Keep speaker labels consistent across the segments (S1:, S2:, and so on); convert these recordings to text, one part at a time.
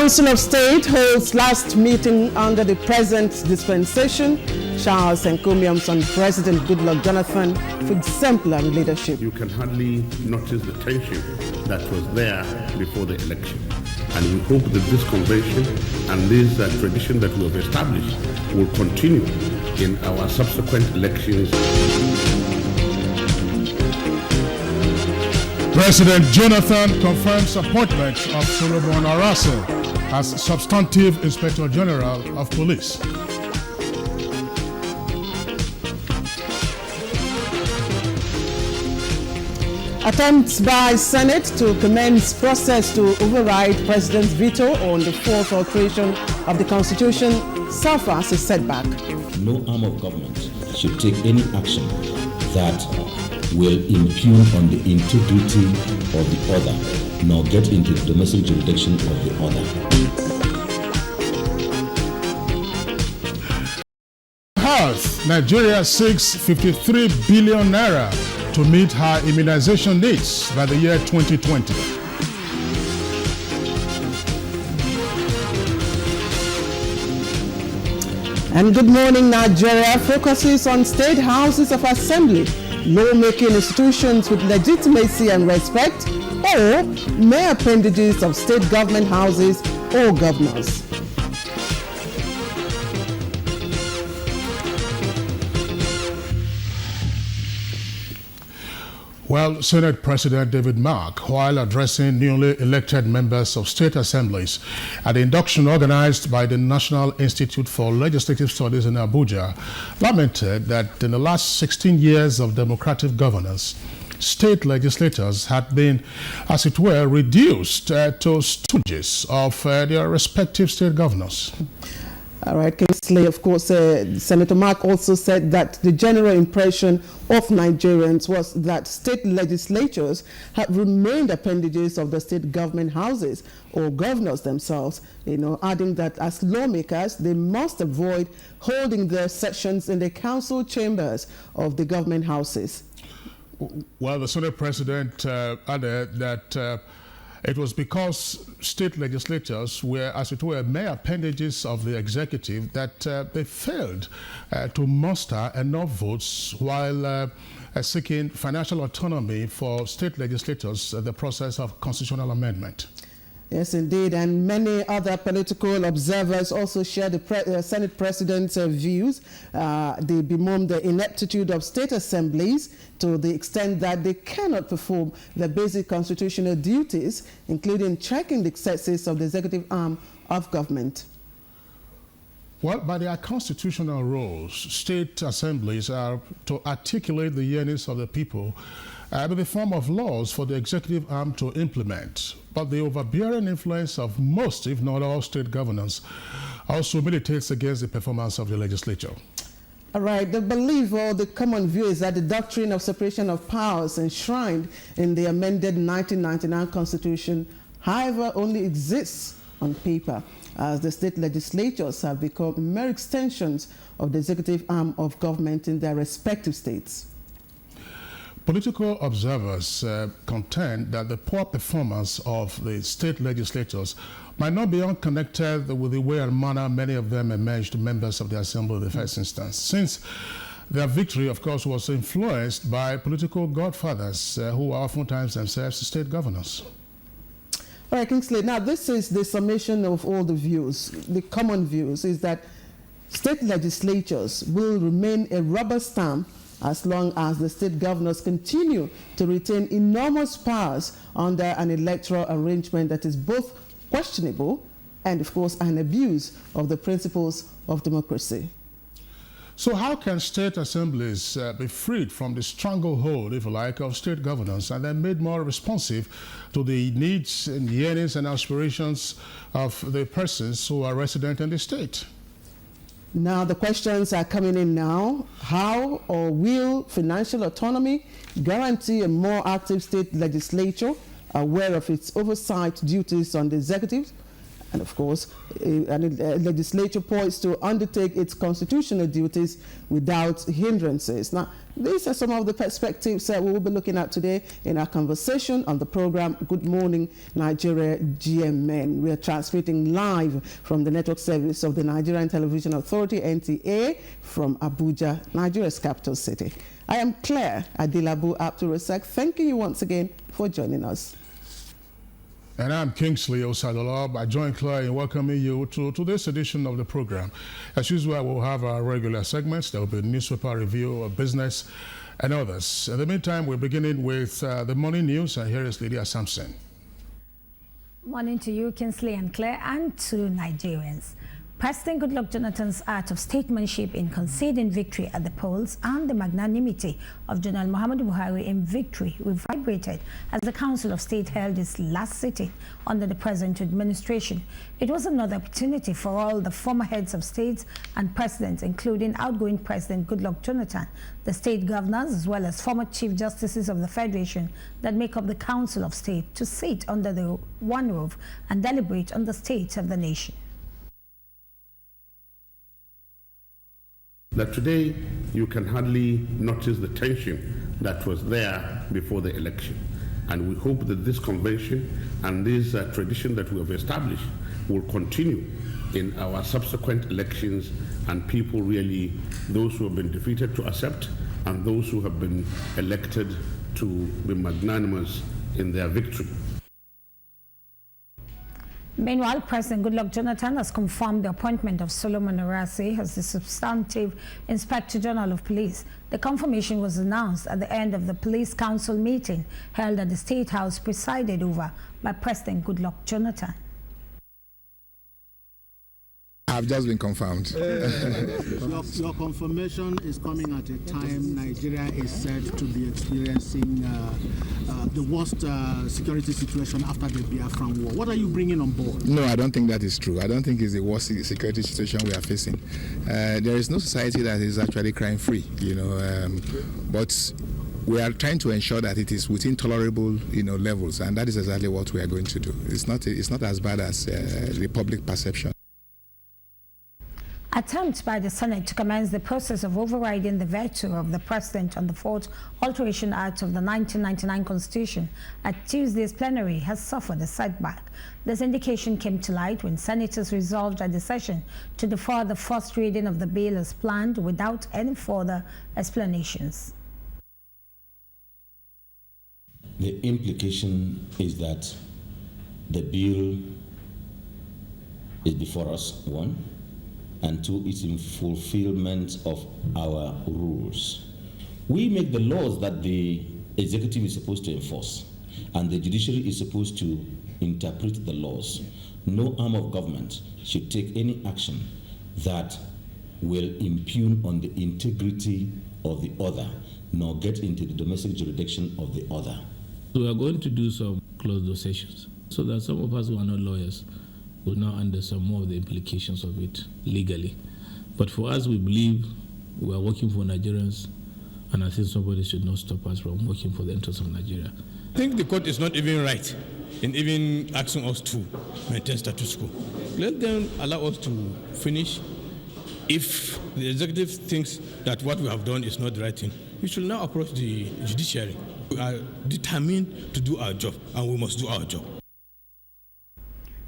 S1: Council of State holds last meeting under the present dispensation. Charles encomiums on President Goodluck Jonathan for exemplary leadership.
S2: You can hardly notice the tension that was there before the election. And we hope that this convention and this tradition that we have established will continue in our subsequent elections.
S3: President Jonathan confirms appointment of Solomon Arase as Substantive Inspector General of Police.
S1: Attempts by Senate to commence process to override President's veto on the fourth alteration of the Constitution suffers a setback.
S4: No arm of government should take any action that will impugn on the integrity of the other, nor get into the domestic jurisdiction of the other.
S3: Health. Nigeria seeks 53 billion naira to meet her immunization needs by the year 2020.
S1: And Good Morning Nigeria focuses on state houses of assembly, lawmaking institutions with legitimacy and respect, or mere appendages of state government houses or governors.
S3: Well, Senate President David Mark, while addressing newly elected members of state assemblies at the induction organized by the National Institute for Legislative Studies in Abuja, lamented that in the last 16 years of democratic governance, state legislators had been, as it were, reduced to stooges of their respective state governors.
S1: All right, Kingsley, of course, Senator Mark also said that the general impression of Nigerians was that state legislatures had remained appendages of the state government houses or governors themselves, adding that as lawmakers, they must avoid holding their sessions in the council chambers of the government houses.
S3: Well, the Senate President added that it was because state legislatures were, as it were, mere appendages of the executive that they failed to muster enough votes while seeking financial autonomy for state legislators in the process of constitutional amendment.
S1: Yes, indeed, and many other political observers also share the Senate President's views. They bemoan the ineptitude of state assemblies to the extent that they cannot perform their basic constitutional duties, including checking the excesses of the executive arm of government.
S3: Well, by their constitutional roles, state assemblies are to articulate the yearnings of the people in the form of laws for the executive arm to implement. But the overbearing influence of most, if not all, state governance also militates against the performance of the legislature.
S1: All right, the belief or the common view is that the doctrine of separation of powers enshrined in the amended 1999 Constitution, however, only exists on paper, as the state legislatures have become mere extensions of the executive arm of government in their respective states.
S3: Political observers contend that the poor performance of the state legislatures might not be unconnected with the way and manner many of them emerged members of the Assembly in the first instance, since their victory, of course, was influenced by political godfathers who are oftentimes themselves state governors.
S1: All right, Kingsley, now this is the summation of all the views. The common views is that state legislatures will remain a rubber stamp as long as the state governors continue to retain enormous powers under an electoral arrangement that is both questionable and, of course, an abuse of the principles of democracy.
S3: So how can state assemblies be freed from the stranglehold, if you like, of state governance and then made more responsive to the needs and yearnings and aspirations of the persons who are resident in the state?
S1: Now, the questions are coming in now. How or will financial autonomy guarantee a more active state legislature aware of its oversight duties on the executive? And of course, a legislature poised to undertake its constitutional duties without hindrances. Now, these are some of the perspectives that we will be looking at today in our conversation on the program Good Morning Nigeria GMN. We are transmitting live from the network service of the Nigerian Television Authority, NTA, from Abuja, Nigeria's capital city. I am Claire Adilabu Abdurasaq. Thank you once again for joining us.
S3: And I'm Kingsley Osadolob. I join Claire in welcoming you to this edition of the program. As usual, we'll have our regular segments. There will be a newspaper review of business and others. In the meantime, we're beginning with the morning news, and here is Lydia Sampson.
S5: Morning to you, Kingsley and Claire, and to Nigerians. President Goodluck Jonathan's art of statesmanship in conceding victory at the polls and the magnanimity of General Muhammadu Buhari in victory reverberated as the Council of State held its last sitting under the present administration. It was another opportunity for all the former heads of states and presidents, including outgoing President Goodluck Jonathan, the state governors, as well as former chief justices of the Federation that make up the Council of State, to sit under the one roof and deliberate on the state of the nation.
S2: That today you can hardly notice the tension that was there before the election. And we hope that this convention and this tradition that we have established will continue in our subsequent elections, and people really, those who have been defeated, to accept, and those who have been elected to be magnanimous in their victory.
S5: Meanwhile, President Goodluck Jonathan has confirmed the appointment of Solomon Arase as the substantive Inspector General of Police. The confirmation was announced at the end of the Police Council meeting held at the State House, presided over by President Goodluck Jonathan.
S6: I've just been confirmed.
S7: Your confirmation is coming at a time Nigeria is said to be experiencing the worst security situation after the Biafran war. What are you bringing on board?
S6: No, I don't think that is true. I don't think it's the worst security situation we are facing. There is no society that is actually crime-free, but we are trying to ensure that it is within tolerable, levels, and that is exactly what we are going to do. It's not as bad as the public perception.
S5: Attempts by the Senate to commence the process of overriding the veto of the President on the Fourth Alteration Act of the 1999 Constitution at Tuesday's plenary has suffered a setback. This indication came to light when senators resolved at the session to defer the first reading of the bill as planned without any further explanations.
S4: The implication is that the bill is before us, one, and two, it's in fulfillment of our rules. We make the laws that the executive is supposed to enforce, and the judiciary is supposed to interpret the laws. No arm of government should take any action that will impugn on the integrity of the other, nor get into the domestic jurisdiction of the other.
S8: We are going to do some closed door sessions so that some of us who are not lawyers will now understand more of the implications of it legally. But for us, we believe we are working for Nigerians, and I think somebody should not stop us from working for the interests of Nigeria.
S9: I think the court is not even right in even asking us to maintain status quo. Let them allow us to finish. If the executive thinks that what we have done is not the right thing, we should now approach the judiciary. We are determined to do our job, and we must do our job.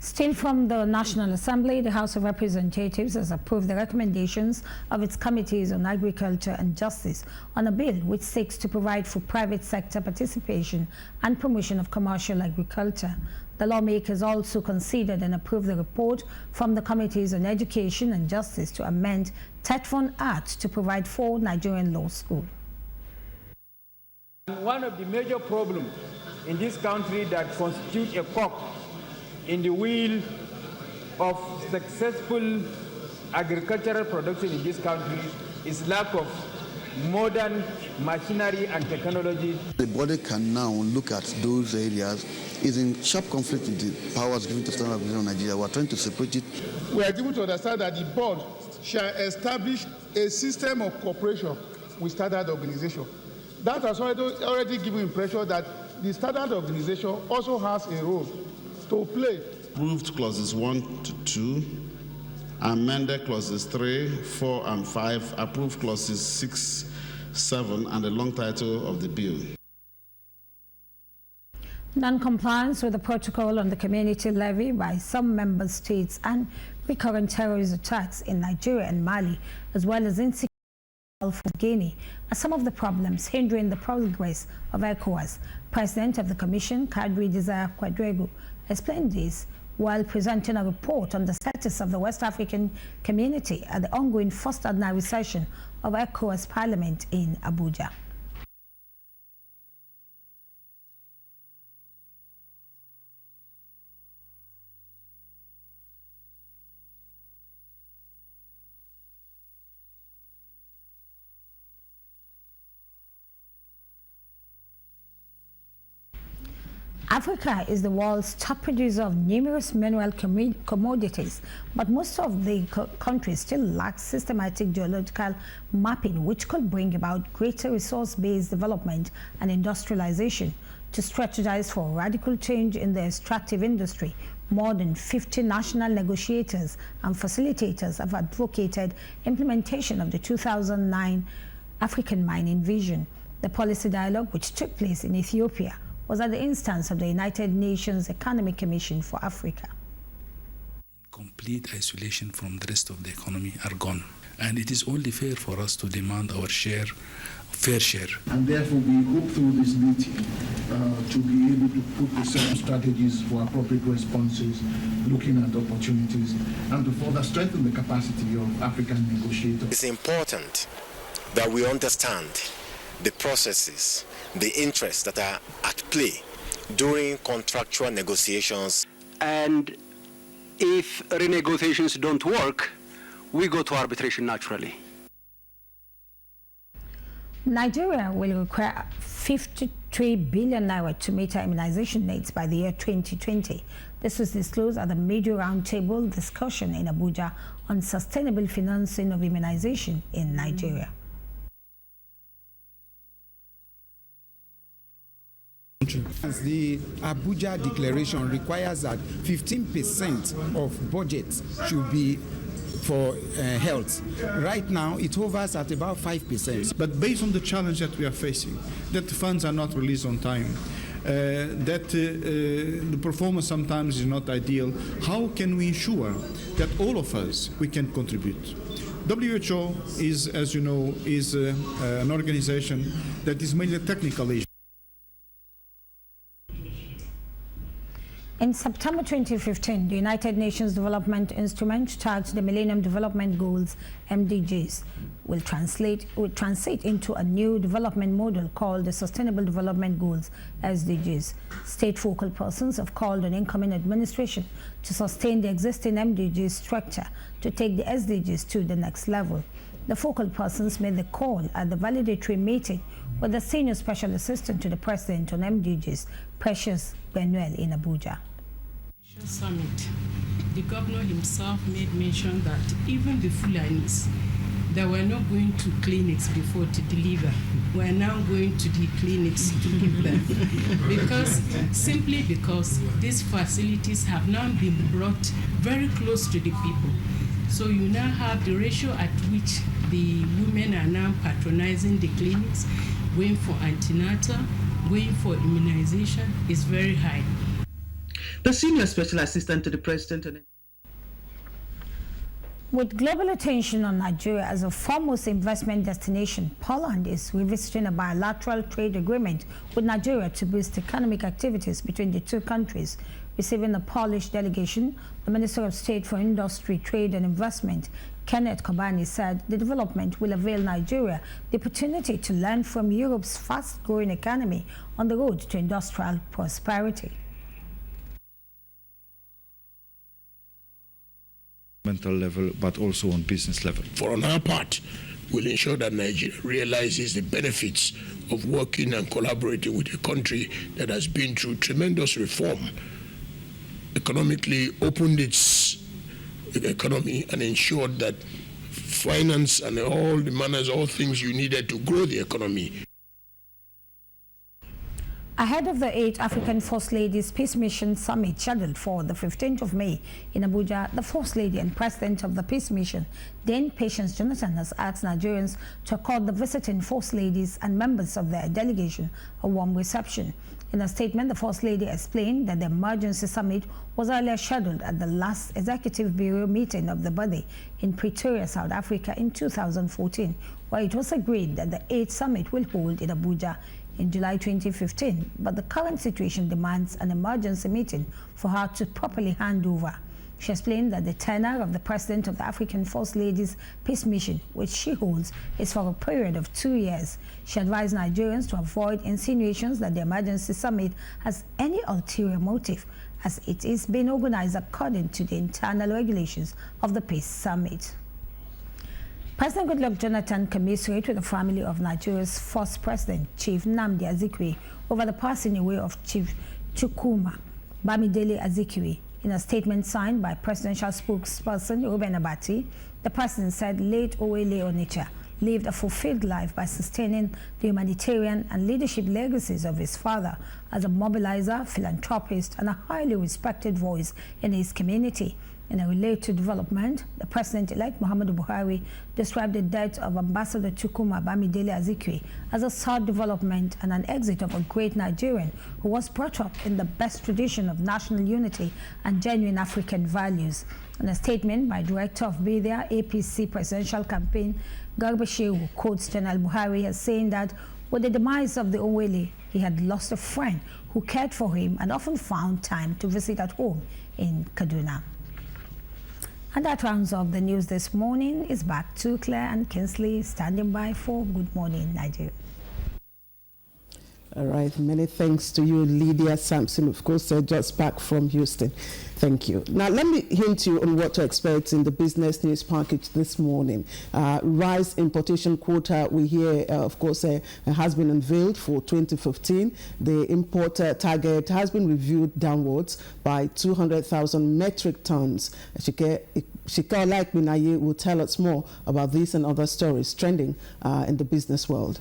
S5: Still from the National Assembly, the House of Representatives has approved the recommendations of its committees on agriculture and justice on a bill which seeks to provide for private sector participation and promotion of commercial agriculture. The lawmakers also considered and approved the report from the committees on education and justice to amend Tetfon Act to provide for Nigerian law school.
S10: One of the major problems in this country that constitutes a cog in the wheel of successful agricultural production in this country is lack of modern machinery and technology.
S11: The body can now look at those areas. Is in sharp conflict with the powers given to Standard Organization of Nigeria. We are trying to separate it.
S12: We are able to understand that the board shall establish a system of cooperation with Standard Organization. That has already given impression that the Standard Organization also has a role to play.
S13: Approved clauses 1 to 2, amended clauses 3, 4, and 5, approved clauses 6, 7, and the long title of the bill.
S5: Non-compliance with the protocol on the community levy by some member states and recurrent terrorist attacks in Nigeria and Mali, as well as insecurity in the Gulf of Guinea, are some of the problems hindering the progress of ECOWAS. President of the Commission, Kadri Desire Quadrego, explained this while presenting a report on the status of the West African community at the ongoing first ordinary session of ECOWAS Parliament in Abuja. Africa is the world's top producer of numerous mineral commodities, but most of the countries still lack systematic geological mapping, which could bring about greater resource-based development and industrialization. To strategize for radical change in the extractive industry, more than 50 national negotiators and facilitators have advocated implementation of the 2009 African Mining Vision. The policy dialogue, which took place in Ethiopia, was at the instance of the United Nations Economic Commission for Africa.
S14: Complete isolation from the rest of the economy are gone. And it is only fair for us to demand our fair share.
S15: And therefore we hope through this meeting to be able to put the same strategies for appropriate responses, looking at opportunities, and to further strengthen the capacity of African negotiators.
S16: It's important that we understand the processes, the interests that are at play during contractual negotiations.
S17: And if renegotiations don't work, we go to arbitration naturally.
S5: Nigeria will require 53 billion naira to meet our immunization needs by the year 2020. This was disclosed at the major roundtable discussion in Abuja on sustainable financing of immunization in Nigeria.
S18: The Abuja Declaration requires that 15% of budget should be for health. Right now, it hovers at about 5%.
S19: But based on the challenge that we are facing, that the funds are not released on time, that the performance sometimes is not ideal, how can we ensure that all of us, we can contribute? WHO is, as you know, is an organization that is mainly a technical issue.
S5: In September 2015, the United Nations Development Instrument tagged the Millennium Development Goals, MDGs, will translate into a new development model called the Sustainable Development Goals, SDGs. State focal persons have called on incoming administration to sustain the existing MDG structure to take the SDGs to the next level. The focal persons made the call at the validatory meeting with the Senior Special Assistant to the President on MDGs, Precious Benuel, in Abuja.
S20: Summit, the governor himself made mention that even the Fulanis that were not going to clinics before to deliver were now going to the clinics to give them, simply because these facilities have now been brought very close to the people. So you now have the ratio at which the women are now patronizing the clinics, going for antenatal, going for immunization is very high.
S21: The Senior Special Assistant to the President.
S5: With global attention on Nigeria as a foremost investment destination, Poland is revisiting a bilateral trade agreement with Nigeria to boost economic activities between the two countries. Receiving the Polish delegation, the Minister of State for Industry, Trade and Investment, Kenneth Kobani, said the development will avail Nigeria the opportunity to learn from Europe's fast-growing economy on the road to industrial prosperity.
S1: developmental level, but also on business level.
S22: For on our part, we'll ensure that Nigeria realizes the benefits of working and collaborating with a country that has been through tremendous reform, economically opened its economy and ensured that finance and all the manners, all things you needed to grow the economy.
S5: Ahead of the 8th African First Ladies Peace Mission Summit scheduled for the 15th of May in Abuja, the First Lady and President of the Peace Mission, Dame Patience Jonathan, has asked Nigerians to accord the visiting First Ladies and members of their delegation a warm reception. In a statement, the First Lady explained that the emergency summit was earlier scheduled at the last Executive Bureau meeting of the body in Pretoria, South Africa in 2014, where it was agreed that the 8th summit will hold in Abuja in July 2015, but the current situation demands an emergency meeting for her to properly hand over. She explained that the tenure of the President of the African First Ladies Peace Mission, which she holds, is for a period of 2 years. She advised Nigerians to avoid insinuations that the emergency summit has any ulterior motive, as it is being organized according to the internal regulations of the Peace Summit. President Goodluck Jonathan commiserated with the family of Nigeria's first president, Chief Nnamdi Azikiwe, over the passing away of Chief Chukwuma Bamidele Azikiwe. In a statement signed by presidential spokesperson Ruben Abati, the president said late Owele Onitsha lived a fulfilled life by sustaining the humanitarian and leadership legacies of his father as a mobilizer, philanthropist, and a highly respected voice in his community. In a related development, the President-elect Muhammadu Buhari described the death of Ambassador Chukwuma Bamidele Azikiwe as a sad development and an exit of a great Nigerian who was brought up in the best tradition of national unity and genuine African values. In a statement by Director of Media, APC Presidential Campaign, Garba Shehu quotes General Buhari as saying that with the demise of the Owele, he had lost a friend who cared for him and often found time to visit at home in Kaduna. And that rounds up the news this morning. Is back to Claire and Kingsley standing by for Good Morning Nigeria.
S23: All right, many thanks to you, Lydia Sampson, of course, just back from Houston. Thank you. Now, let me hint you on what to expect in the business news package this morning. Rice importation quota, we hear, of course, has been unveiled for 2015. The import target has been reviewed downwards by 200,000 metric tons. Shika Minaye will tell us more about this and other stories trending in the business world.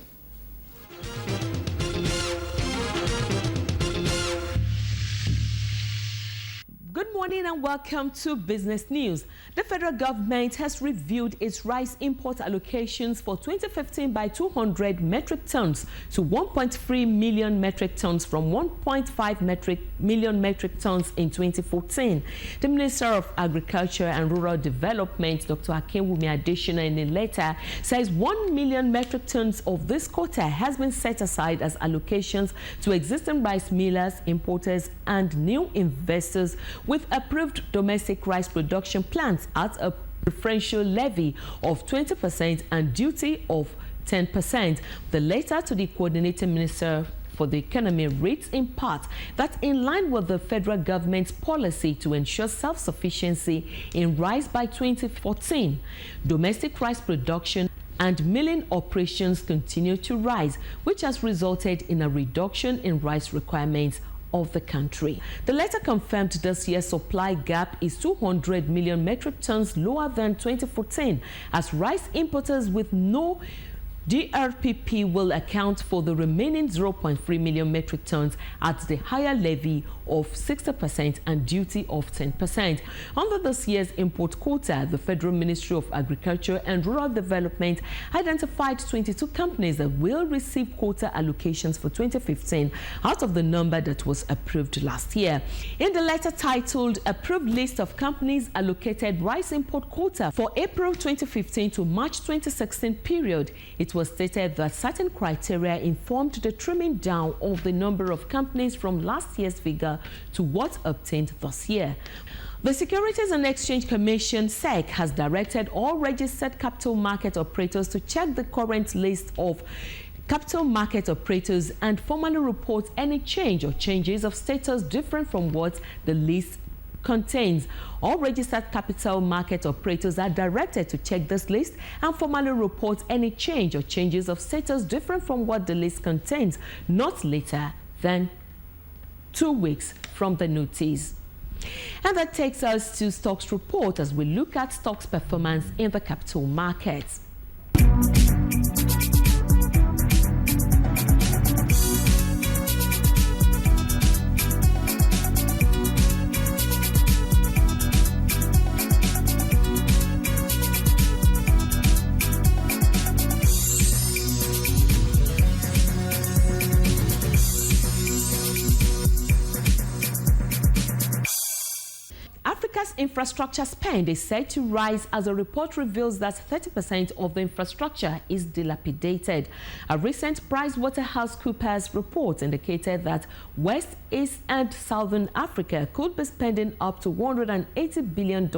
S24: Good morning and welcome to Business News. The federal government has reviewed its rice import allocations for 2015 by 200 metric tons to 1.3 million metric tons from 1.5 million metric tons in 2014. The Minister of Agriculture and Rural Development, Dr. Akinwumi Adesina, in a letter says 1 million metric tons of this quota has been set aside as allocations to existing rice millers, importers, and new investors with approved domestic rice production plants at a preferential levy of 20% and duty of 10%. The letter to the coordinating minister for the economy reads in part that in line with the federal government's policy to ensure self-sufficiency in rice by 2014, domestic rice production and milling operations continue to rise, which has resulted in a reduction in rice requirements of the country. The letter confirmed this year's supply gap is 200 million metric tons lower than 2014, as rice importers with no DRPP will account for the remaining 0.3 million metric tons at the higher levy of 60% and duty of 10%. Under this year's import quota, the Federal Ministry of Agriculture and Rural Development identified 22 companies that will receive quota allocations for 2015 out of the number that was approved last year. In the letter titled Approved List of Companies Allocated Rice Import Quota for April 2015 to March 2016 period, it was stated that certain criteria informed the trimming down of the number of companies from last year's figure to what obtained this year. The Securities and Exchange Commission, SEC, has directed all registered capital market operators to check the current list of capital market operators and formally report any change or changes of status different from what the list contains. All registered capital market operators are directed to check this list and formally report any change or changes of status different from what the list contains, not later than 2 weeks from the notice. And that takes us to stocks report as we look at stocks performance in the capital markets. Africa's infrastructure spend is said to rise as a report reveals that 30% of the infrastructure is dilapidated. A recent PricewaterhouseCoopers report indicated that West, East and Southern Africa could be spending up to $180 billion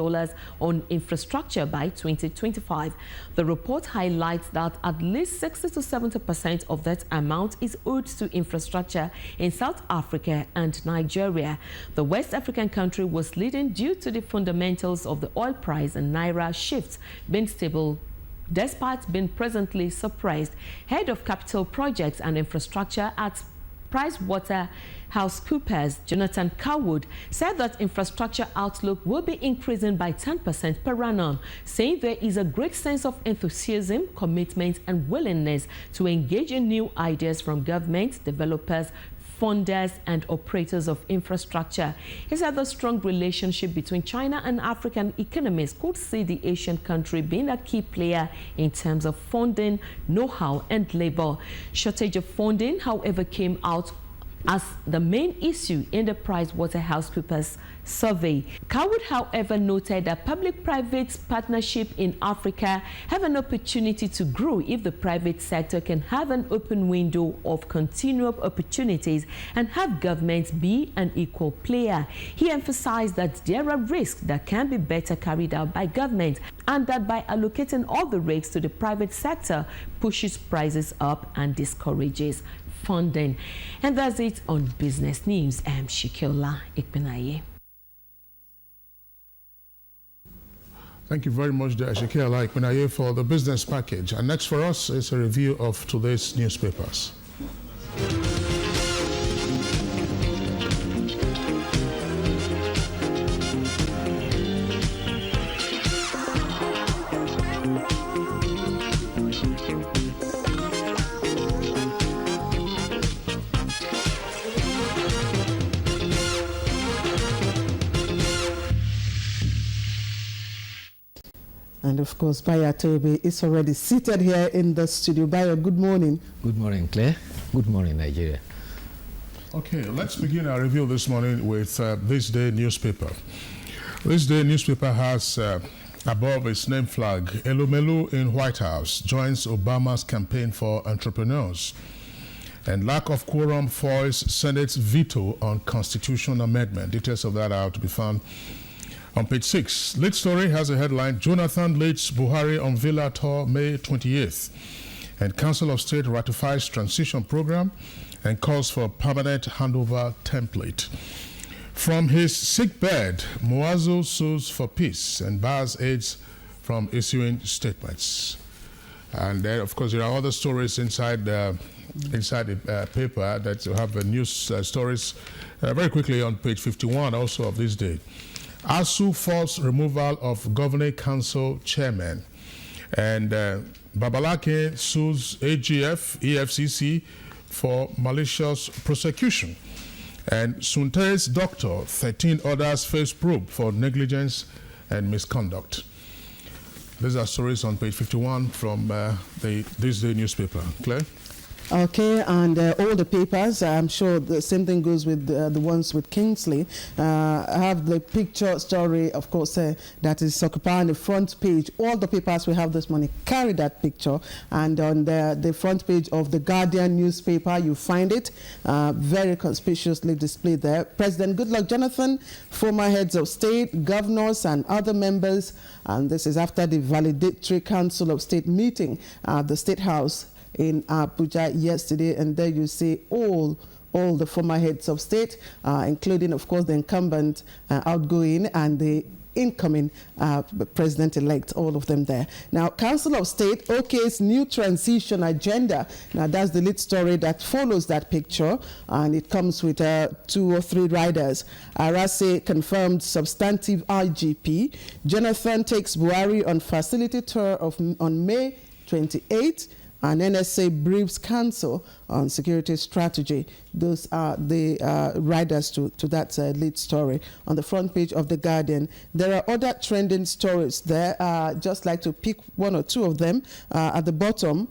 S24: on infrastructure by 2025. The report highlights that at least 60 to 70% of that amount is owed to infrastructure in South Africa and Nigeria. The West African country was leading due to the fundamentals of the oil price and Naira shifts being stable despite being presently suppressed. Head of capital projects and infrastructure at PricewaterhouseCoopers, Jonathan Carwood, said that infrastructure outlook will be increasing by 10% per annum, saying there is a great sense of enthusiasm, commitment and willingness to engage in new ideas from government, developers, funders and operators of infrastructure. He said the strong relationship between China and African economies could see the Asian country being a key player in terms of funding, know-how and labor. Shortage of funding, however, came out as the main issue in the PricewaterhouseCoopers survey. Carwood, however, noted that public-private partnership in Africa have an opportunity to grow if the private sector can have an open window of continual opportunities and have governments be an equal player. He emphasized that there are risks that can be better carried out by government and that by allocating all the risks to the private sector pushes prices up and discourages funding. And that's it on Business News. I'm Shikiola Ikpenaye.
S2: Thank you very much, Shikiola Ikpenaye, for the business package. And next for us is a review of today's newspapers.
S23: And of course, Bayo Tobe is already seated here in the studio. Bayo, good morning.
S3: Good morning, Claire. Good morning, Nigeria.
S2: Okay, let's begin our review this morning with This Day newspaper. This Day newspaper has above its name flag, Elumelu in White House joins Obama's campaign for entrepreneurs. And lack of quorum foils Senate's veto on constitutional amendment. Details of that are to be found on page 6. Lead story has a headline, Jonathan leads Buhari on Villa tour May 28th. And Council of State ratifies transition program and calls for permanent handover template. From his sick bed, Muazu sues for peace and bars aides from issuing statements. And then, of course, there are other stories inside the paper that you have news stories very quickly on page 51 also of This Day. ASU force removal of Governing Council chairman. And Babalake sues AGF, EFCC for malicious prosecution. And Sunte's doctor, 13 others face probe for negligence and misconduct. These are stories on page 51 from This Day newspaper. Claire?
S23: Okay, and all the papers, I'm sure the same thing goes with the ones with Kingsley. I have the picture story, of course, that is occupying the front page. All the papers we have this morning carry that picture. And on the front page of the Guardian newspaper, you find it very conspicuously displayed there. President Goodluck Jonathan, former heads of state, governors, and other members. And this is after the Valedictory Council of State meeting at the State House in Abuja yesterday, and there you see all all the former heads of state, including, of course, the incumbent outgoing and the incoming president-elect, all of them there. Now, Council of State OK's new transition agenda. Now, that's the lead story that follows that picture, and it comes with 2 or 3 riders. Arase confirmed substantive IGP. Jonathan takes Buhari on facility tour on May 28. And NSA briefs Council on security strategy. Those are the riders to that lead story on the front page of The Guardian. There are other trending stories there. Just like to pick 1 or 2 of them. At the bottom,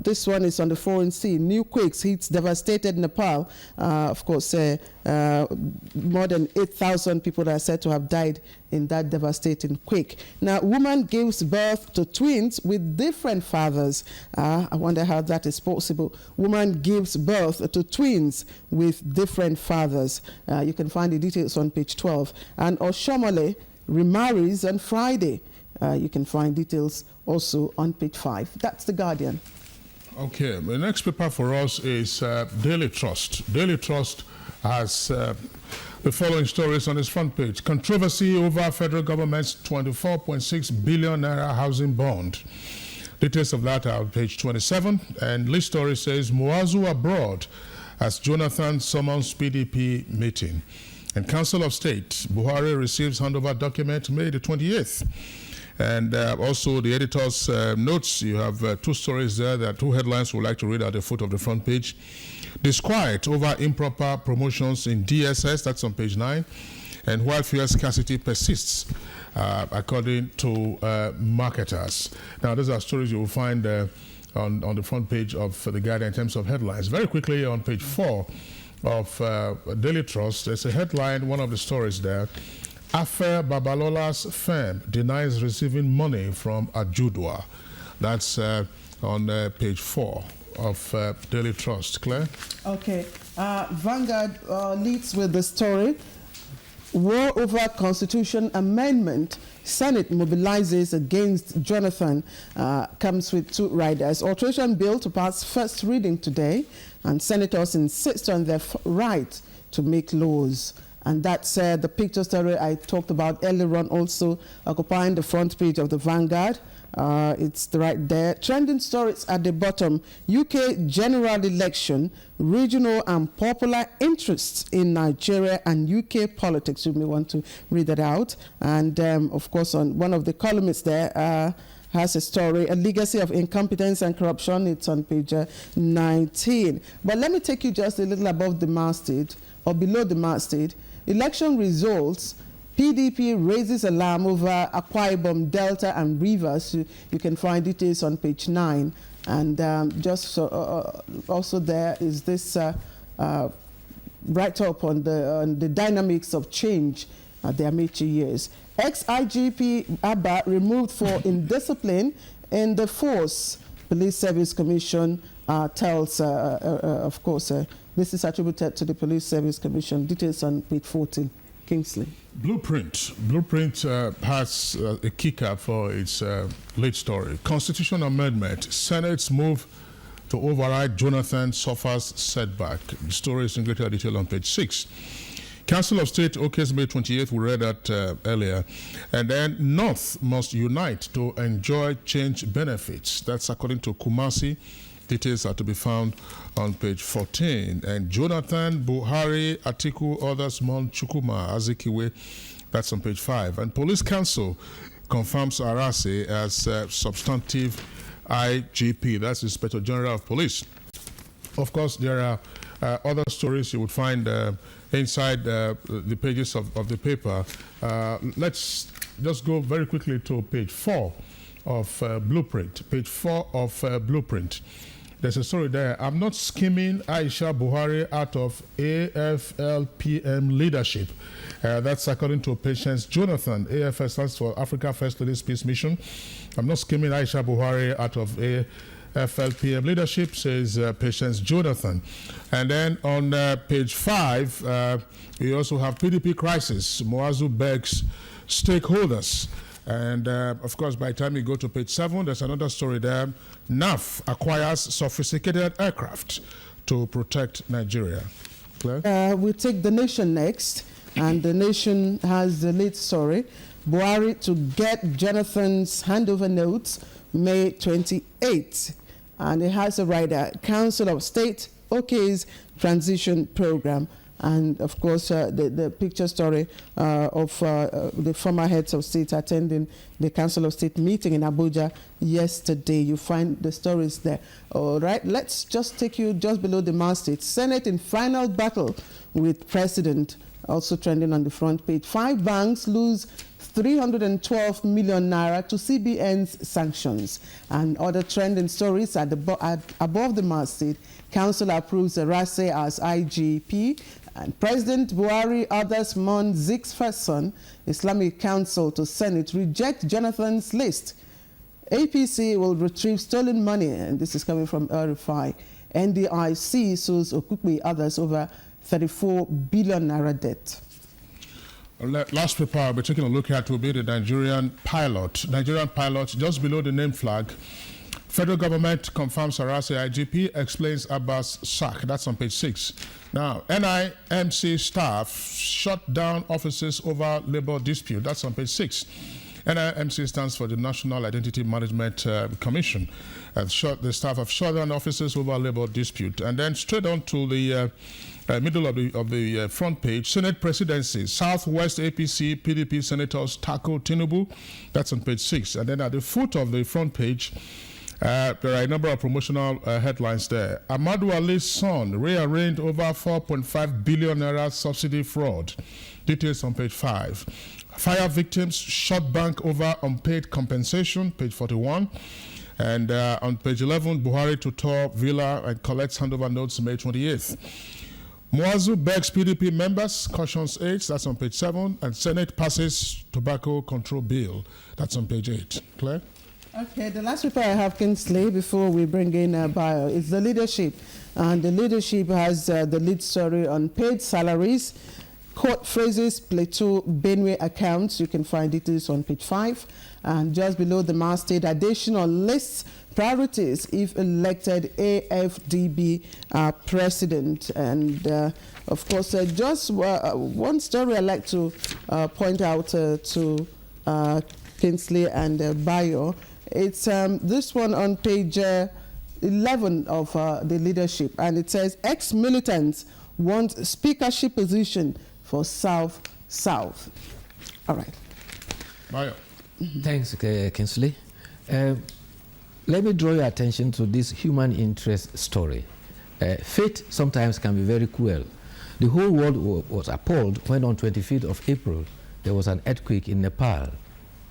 S23: this one is on the foreign sea. New quakes hits devastated Nepal. Of course, more than 8,000 people are said to have died in that devastating quake. Now, woman gives birth to twins with different fathers. I wonder how that is possible. Woman gives birth to twins with different fathers. You can find the details on page 12. And Oshomole remarries on Friday. You can find details also on page 5. That's The Guardian.
S2: Okay, the next paper for us is Daily Trust. Daily Trust has the following stories on its front page. Controversy over federal government's 24.6 billion naira housing bond. Details of that are on page 27. And lead story says, Muazu abroad as Jonathan summons PDP meeting. And Council of State, Buhari receives handover document May the 28th. And also the editor's notes, you have 2 stories there. There are 2 headlines we'd like to read at the foot of the front page. Disquiet over improper promotions in DSS, that's on page 9. And while fuel scarcity persists, according to marketers. Now, those are stories you will find on the front page of The Guardian in terms of headlines. Very quickly, on page 4 of Daily Trust, there's a headline, one of the stories there. Afe Babalola's firm denies receiving money from Ajudwa. That's on page 4 of Daily Trust. Claire?
S23: Okay. Vanguard leads with the story. War over Constitution Amendment. Senate mobilizes against Jonathan. Comes with 2 riders. Alteration bill to pass first reading today. And senators insist on their right to make laws. And that's the picture story I talked about earlier on, also occupying the front page of the Vanguard. It's right there. Trending stories at the bottom. UK general election, regional and popular interests in Nigeria and UK politics. You may want to read that out. And of course, on one of the columnists there has a story, a legacy of incompetence and corruption. It's on page 19. But let me take you just a little above the masthead or below the masthead. Election results. PDP raises alarm over Akwa Ibom, Delta and Rivers. You can find details on page 9. And also there is this write-up on the dynamics of change at the Amici years. Ex-IGP Abba removed for indiscipline in the force. Police Service Commission tells, of course, this is attributed to the Police Service Commission. Details on page 14. Kingsley.
S2: Blueprint has a kicker for its lead story. Constitutional amendment. Senate's move to override Jonathan suffers setback. The story is in greater detail on page 6. Council of State, OK's May 28th, we read that earlier. And then North must unite to enjoy change benefits. That's according to Kumasi. Details are to be found on page 14. And Jonathan, Buhari, Atiku, others, Mon Chukuma, Azikiwe, that's on page 5. And Police Council confirms Arase as substantive IGP, that's Inspector General of Police. Of course, there are other stories you would find inside the pages of the paper. Let's just go very quickly to page 4 of Blueprint. Page 4 of Blueprint. There's a story there. I'm not skimming Aisha Buhari out of AFLPM leadership. That's according to Patience Jonathan. AFS stands for Africa First Ladies Peace Mission. I'm not skimming Aisha Buhari out of AFLPM leadership, says Patience Jonathan. And then on page 5, we also have PDP crisis. Muazu begs stakeholders. And of course, by the time you go to page 7, there's another story there. NAF acquires sophisticated aircraft to protect Nigeria. Claire?
S23: We take The Nation next, and The Nation has the lead story. Buhari to get Jonathan's handover notes May 28th. And it has a rider, Council of State, OK's transition program. And of course, the picture story of the former heads of state attending the Council of State meeting in Abuja yesterday. You find the stories there. All right, let's just take you just below the masthead. Senate in final battle with President, also trending on the front page. 5 banks lose 312 million naira to CBN's sanctions. And other trending stories at above the masthead. Council approves Arase as IGP. And President Buhari orders Mon Zik's first son, Islamic Council to Senate, reject Jonathan's list. APC will retrieve stolen money, and this is coming from RFI. NDIC sues Okukwe others over 34 billion naira debt.
S2: Last paper I'll be taking a look at will be the Nigerian pilot. Nigerian pilot, just below the name flag. Federal government confirms Arase IGP, explains Abbas sack. That's on page 6. Now, NIMC staff shut down offices over labor dispute. That's on page 6. NIMC stands for the National Identity Management Commission. The staff have shut down offices over labor dispute. And then straight on to the middle of the front page, Senate presidency, Southwest APC, PDP senators tackle Tinubu. That's on page 6. And then at the foot of the front page, there are a number of promotional headlines there. Amadou Ali's son rearranged over 4.5 billion naira subsidy fraud. Details on page 5. Fire victims shot bank over unpaid compensation, page 41. And on page 11, Buhari to tour Villa and collects handover notes May 28th. Muazu begs PDP members, cautions 8, that's on page 7. And Senate passes tobacco control bill, that's on page 8. Claire?
S23: Okay, the last paper I have, Kingsley, before we bring in bio, is the leadership. And the leadership has the lead story on paid salaries, court phrases, Plateau, Benue accounts. You can find details on page 5. And just below the masthead, additional lists, priorities if elected AFDB president. And of course, just one story I'd like to point out to Kingsley and Bayo. It's this one on page 11 of the leadership, and it says ex-militants want speakership position for South. All right.
S2: Bayo.
S3: Thanks, Kingsley. Let me draw your attention to this human interest story. Fate sometimes can be very cruel. The whole world was appalled when on 25th of April there was an earthquake in Nepal,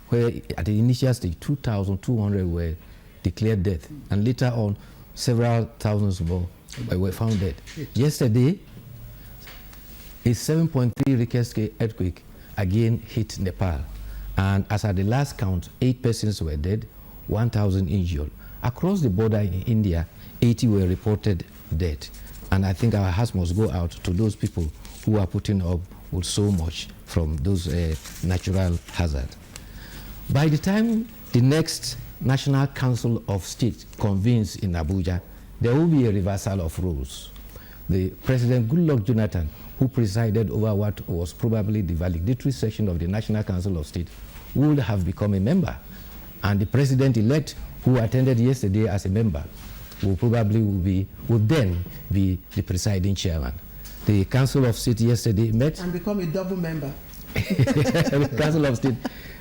S3: where at the initial stage 2,200 were declared dead, and later on several thousands more were found dead. Yesterday, a 7.3 Richter scale earthquake again hit Nepal, and as at the last count, 8 persons were dead, 1,000 injured. Across the border in India, 80 were reported dead, and I think our hearts must go out to those people who are putting up with so much from those natural hazards. By the time the next National Council of State convenes in Abuja, there will be a reversal of roles. The President Goodluck Jonathan, who presided over what was probably the valedictory session of the National Council of State, would have become a member. And the president-elect, who attended yesterday as a member, would then be the presiding chairman. The Council of State yesterday met
S23: and become a double member.
S3: The Council of State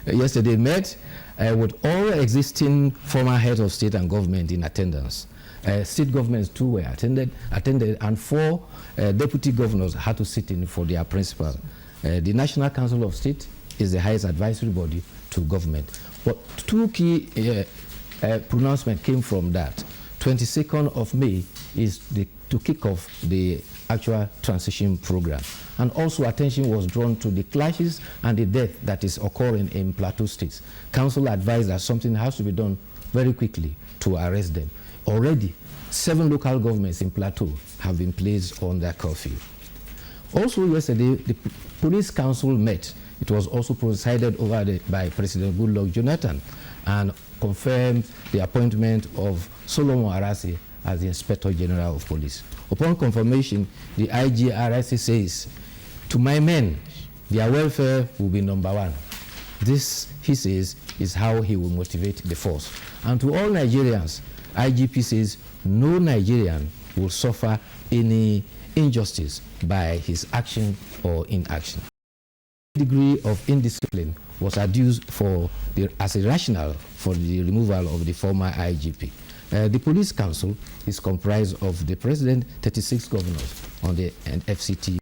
S3: yesterday met with all existing former heads of state and government in attendance. State governments too were attended, and 4 deputy governors had to sit in for their principal. The National Council of State is the highest advisory body to government. But 2 key pronouncements came from that. 22nd of May is to kick off the actual transition program. And also attention was drawn to the clashes and the death that is occurring in Plateau states. Council advised that something has to be done very quickly to arrest them. Already, 7 local governments in Plateau have been placed on their curfew. Also yesterday, the Police Council met. It was also presided over by President Goodluck Jonathan and confirmed the appointment of Solomon Arase as the Inspector General of Police. Upon confirmation, the IGRIC says, "To my men, their welfare will be number one." This, he says, is how he will motivate the force. And to all Nigerians, IGP says no Nigerian will suffer any injustice by his action or inaction. The degree of indiscipline was adduced as a rationale for the removal of the former IGP. The Police Council is comprised of the President, 36 governors on the FCT.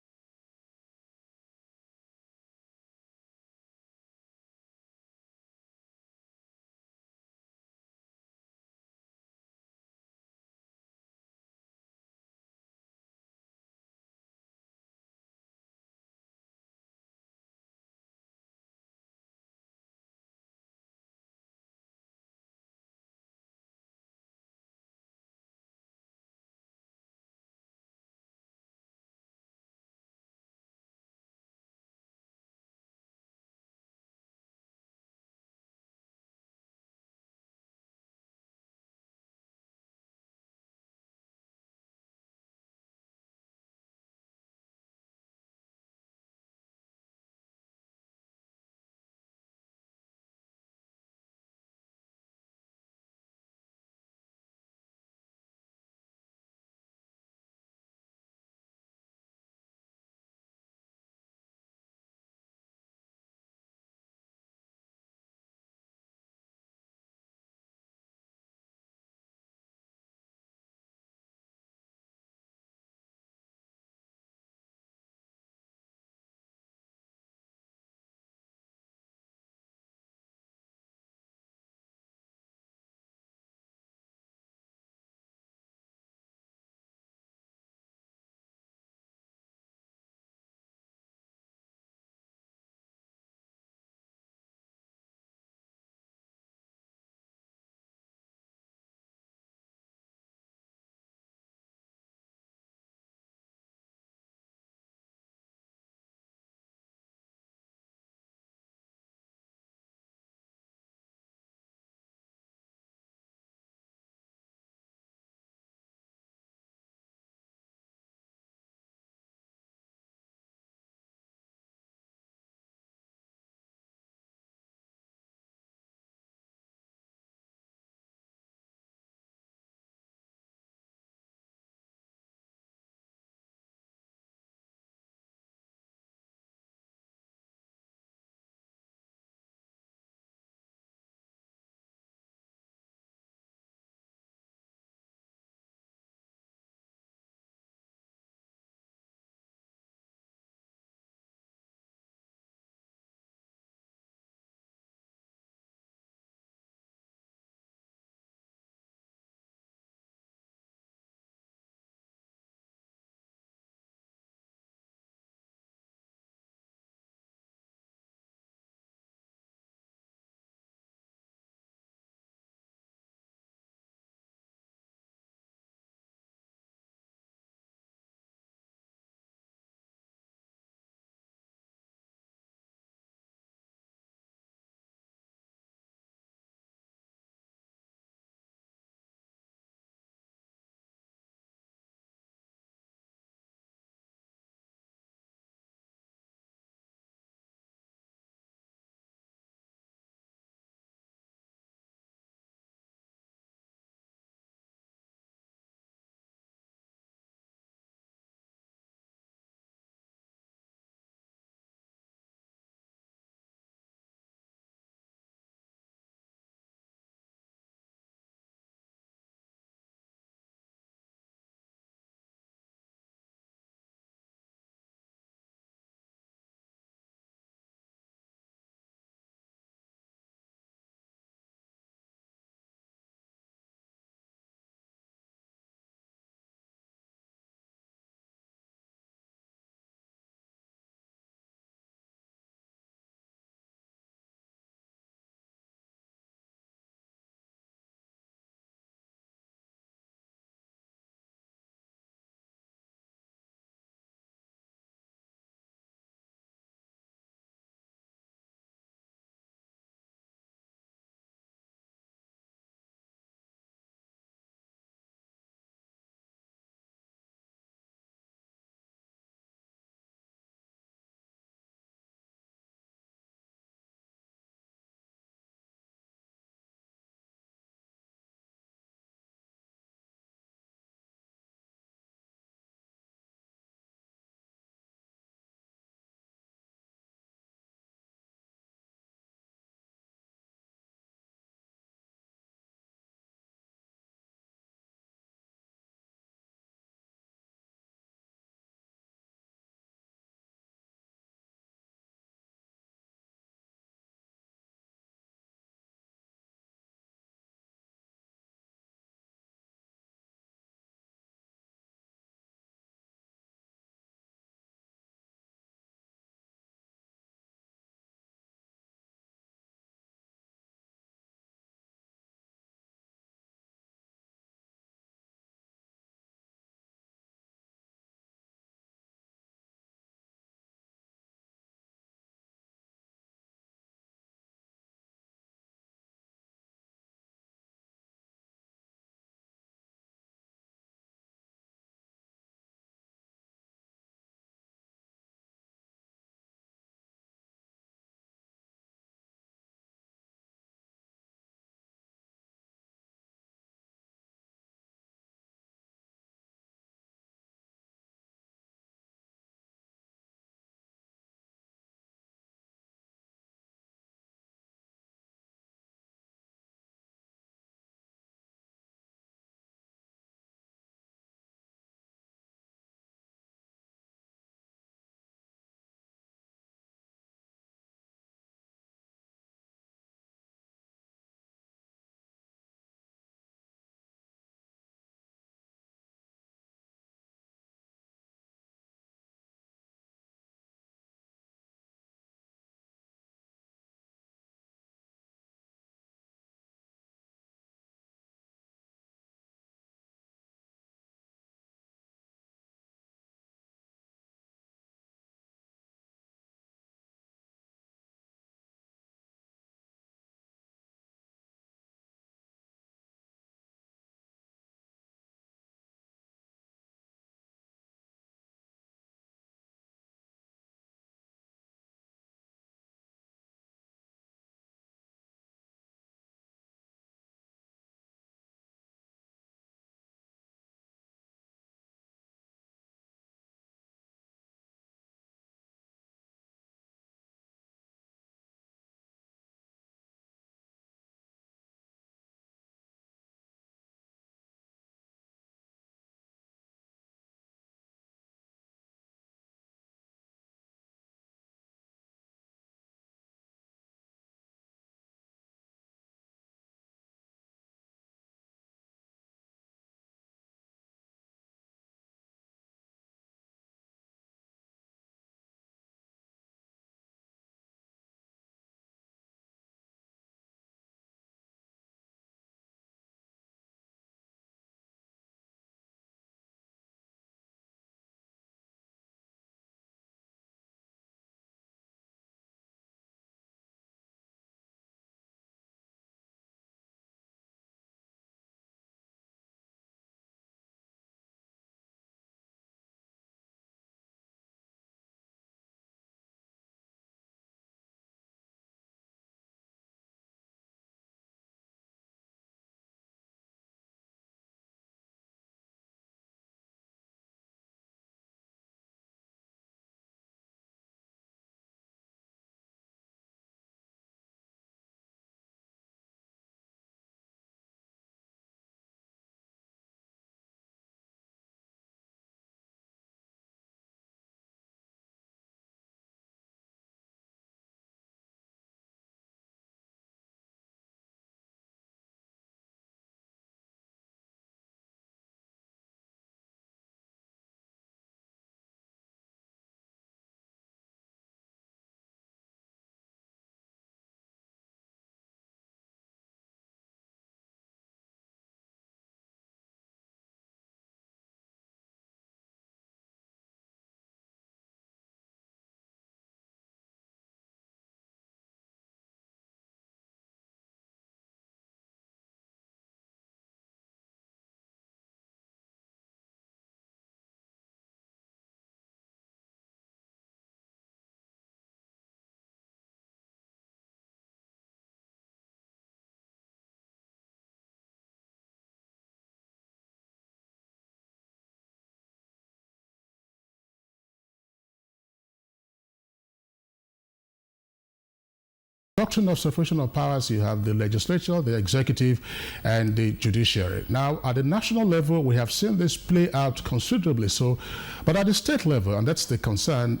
S2: doctrine of separation of powers, you have the legislature, the executive, and the judiciary. Now, at the national level, we have seen this play out considerably so, but at the state level, and that's the concern,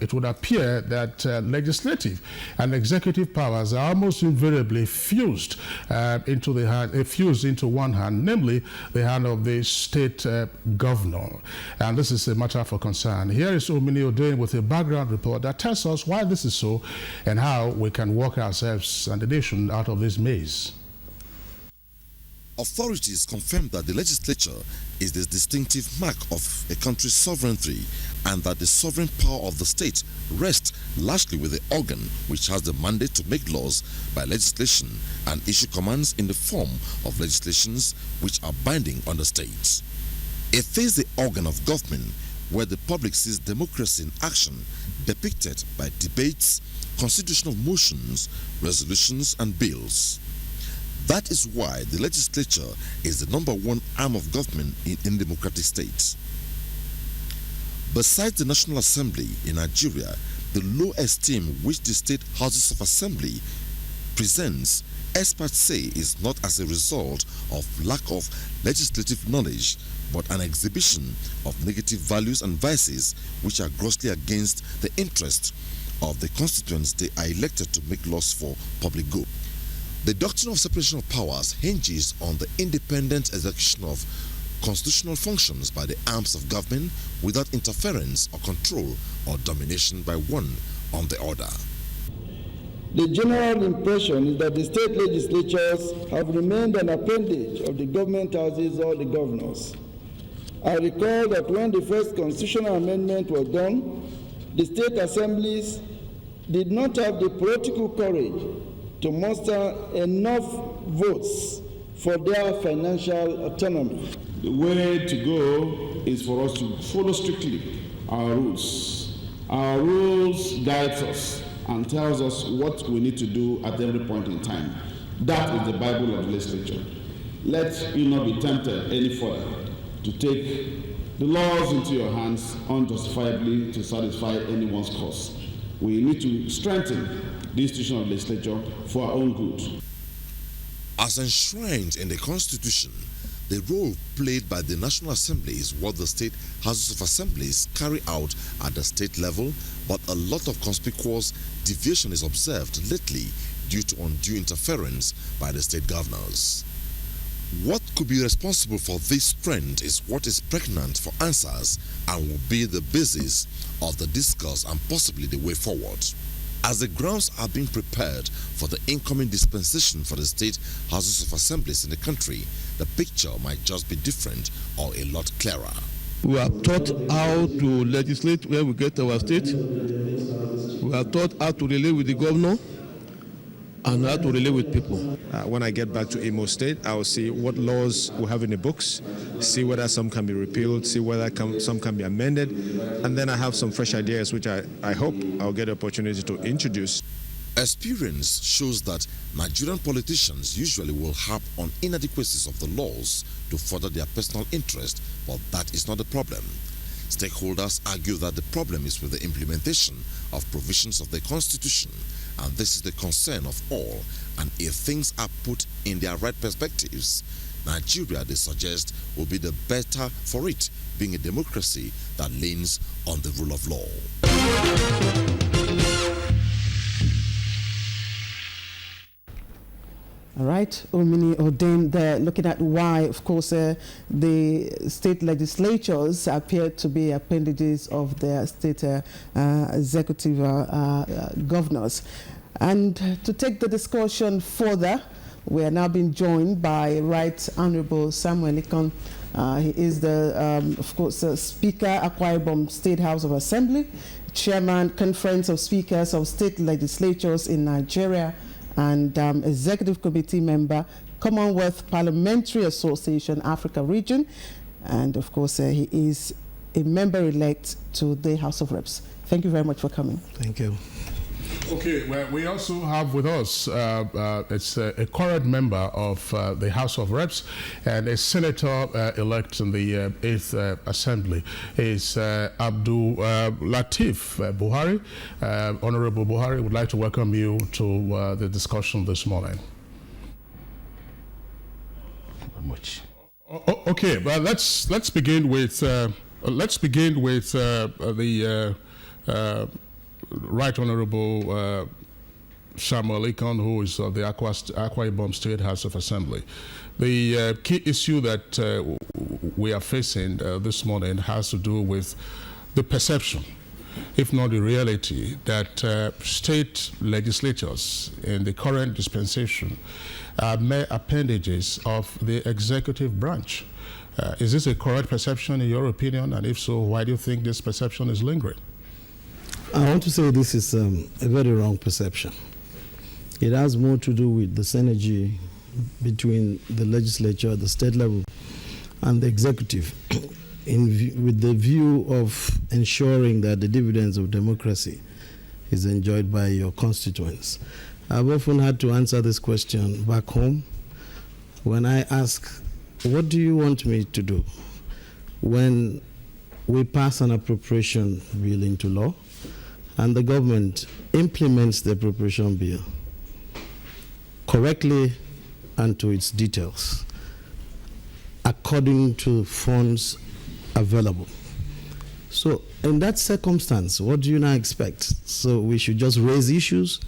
S2: it would appear that legislative and executive powers are almost invariably fused into one hand, namely the hand of the state governor. And this is a matter for concern. Here is Omini Odein with a background report that tells us why this is so and how we can walk ourselves and the nation out of this maze.
S4: Authorities confirm that the legislature is the distinctive mark of a country's sovereignty and that the sovereign power of the state rests largely with the organ which has the mandate to make laws by legislation and issue commands in the form of legislations which are binding on the states. It is the organ of government where the public sees democracy in action depicted by debates, constitutional motions, resolutions, and bills. That is why the legislature is the #1 arm of government in democratic states. Besides the National Assembly in Nigeria, the low esteem which the state houses of assembly presents, experts say, is not as a result of lack of legislative knowledge, but an exhibition of negative values and vices which are grossly against the interest of the constituents they are elected to make laws for public good. The doctrine of separation of powers hinges on the independent execution of constitutional functions by the arms of government without interference or control or domination by one on the other.
S6: The general impression is that the state legislatures have remained an appendage of the government houses or the governors. I recall that when the first constitutional amendment was done, the state assemblies did not have the political courage to muster enough votes for their financial autonomy.
S7: The way to go is for us to follow strictly our rules. Our rules guide us and tells us what we need to do at every point in time. That is the Bible of the legislature. Let you not be tempted any further to take the laws into your hands unjustifiably to satisfy anyone's cause. We need to strengthen the institution of the legislature for our own good.
S4: As enshrined in the Constitution, the role played by the National Assembly is what the state houses of assemblies carry out at the state level, but a lot of conspicuous deviation is observed lately due to undue interference by the state governors. What could be responsible for this trend is what is pregnant for answers and will be the basis of the discourse and possibly the way forward. As the grounds are being prepared for the incoming dispensation for the state houses of assemblies in the country, the picture might just be different or a lot clearer.
S8: We are taught how to legislate when we get to our state. We are taught how to relate with the governor and how to relate with people.
S25: When I get back to Imo State, I will see what laws we have in the books, see whether some can be repealed, see whether some can be amended, and then I have some fresh ideas which I hope I'll get the opportunity to introduce.
S4: Experience shows that Nigerian politicians usually will harp on inadequacies of the laws to further their personal interest, but that is not the problem. Stakeholders argue that the problem is with the implementation of provisions of the Constitution, and this is the concern of all. And if things are put in their right perspectives, Nigeria, they suggest, will be the better for it, being a democracy that leans on the rule of law.
S23: All right, Omini Odein there, looking at why, of course, the state legislatures appear to be appendages of their state executive governors. And to take the discussion further, we are now being joined by Right Honorable Samuel Ikon. He is the, of course, Speaker, Akwa Ibom State House of Assembly, Chairman, Conference of Speakers of State Legislatures in Nigeria, and Executive Committee member, Commonwealth Parliamentary Association, Africa Region. And of course, he is a member-elect to the House of Reps. Thank you very much for coming.
S8: Thank you.
S2: Okay, well, we also have with us, it's a current member of the House of Reps and a senator elect in the 8th Assembly is Abdul Latif Buhari. Honorable Buhari, would like to welcome you to the discussion this morning.
S3: Much.
S2: Okay, well, let's begin with the Right Honorable Samuel Ikon, who is the Akwa Ibom State House of Assembly. The key issue that we are facing this morning has to do with the perception, if not the reality, that state legislatures in the current dispensation are mere appendages of the executive branch. Is this a correct perception in your opinion? And if so, why do you think this perception is lingering?
S9: I want to say this is a very wrong perception. It has more to do with the synergy between the legislature at the state level and the executive with the view of ensuring that the dividends of democracy is enjoyed by your constituents. I've often had to answer this question back home when I ask, what do you want me to do when we pass an appropriation bill into law and the government implements the appropriation bill correctly and to its details according to funds available? So in that circumstance, what do you now expect? So we should just raise issues?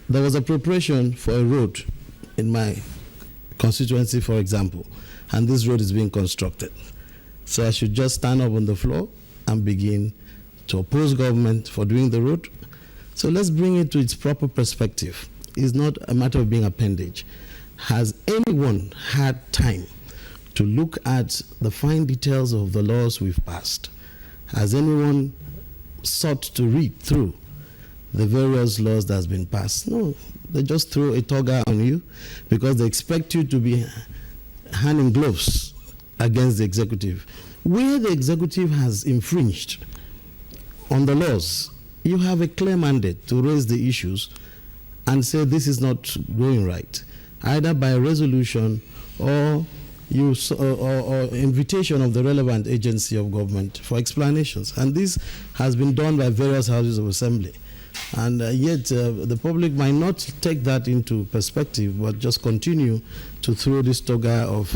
S9: There was appropriation for a road in my constituency, for example, and this road is being constructed. So I should just stand up on the floor and begin to oppose government for doing the road? So let's bring it to its proper perspective. It's not a matter of being appendage. Has anyone had time to look at the fine details of the laws we've passed? Has anyone sought to read through the various laws that's been passed? No, they just throw a toga on you because they expect you to be hand in gloves against the executive. Where the executive has infringed on the laws, you have a clear mandate to raise the issues and say this is not going right, either by a resolution or invitation of the relevant agency of government for explanations. And this has been done by various houses of assembly. And yet the public might not take that into perspective, but just continue to throw this toga of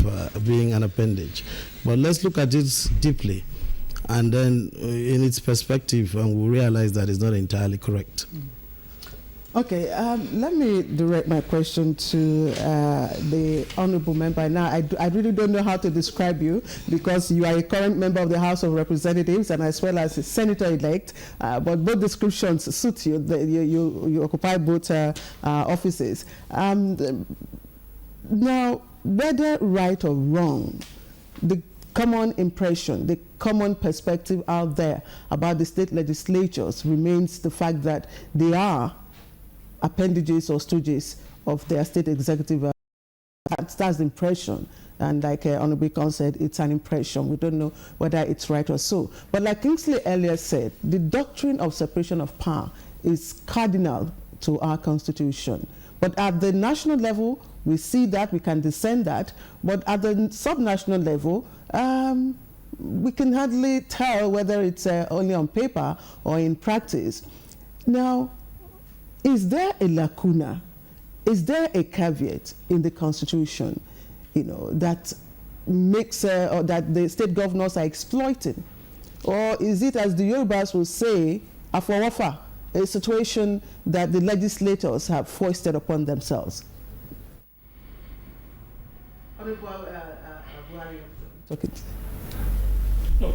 S9: being an appendage. But let's look at it deeply, and then in its perspective, and we'll realize that it's not entirely correct.
S23: Okay, let me direct my question to the honorable member. Now, I really don't know how to describe you because you are a current member of the House of Representatives and as well as a senator-elect, but both descriptions suit you. You occupy both offices. Now, whether right or wrong, the common impression, the common perspective out there about the state legislatures remains the fact that they are appendages or stooges of their state executive. That's the impression. And like Honorable Khan said, it's an impression. We don't know whether it's right or so. But like Kingsley earlier said, the doctrine of separation of power is cardinal to our Constitution. But at the national level, we see that, we can discern that. But at the subnational level, we can hardly tell whether it's only on paper or in practice. Now, is there a lacuna? Is there a caveat in the Constitution, that makes or that the state governors are exploiting? Or is it, as the Yorubas will say, a situation that the legislators have foisted upon themselves?
S2: No.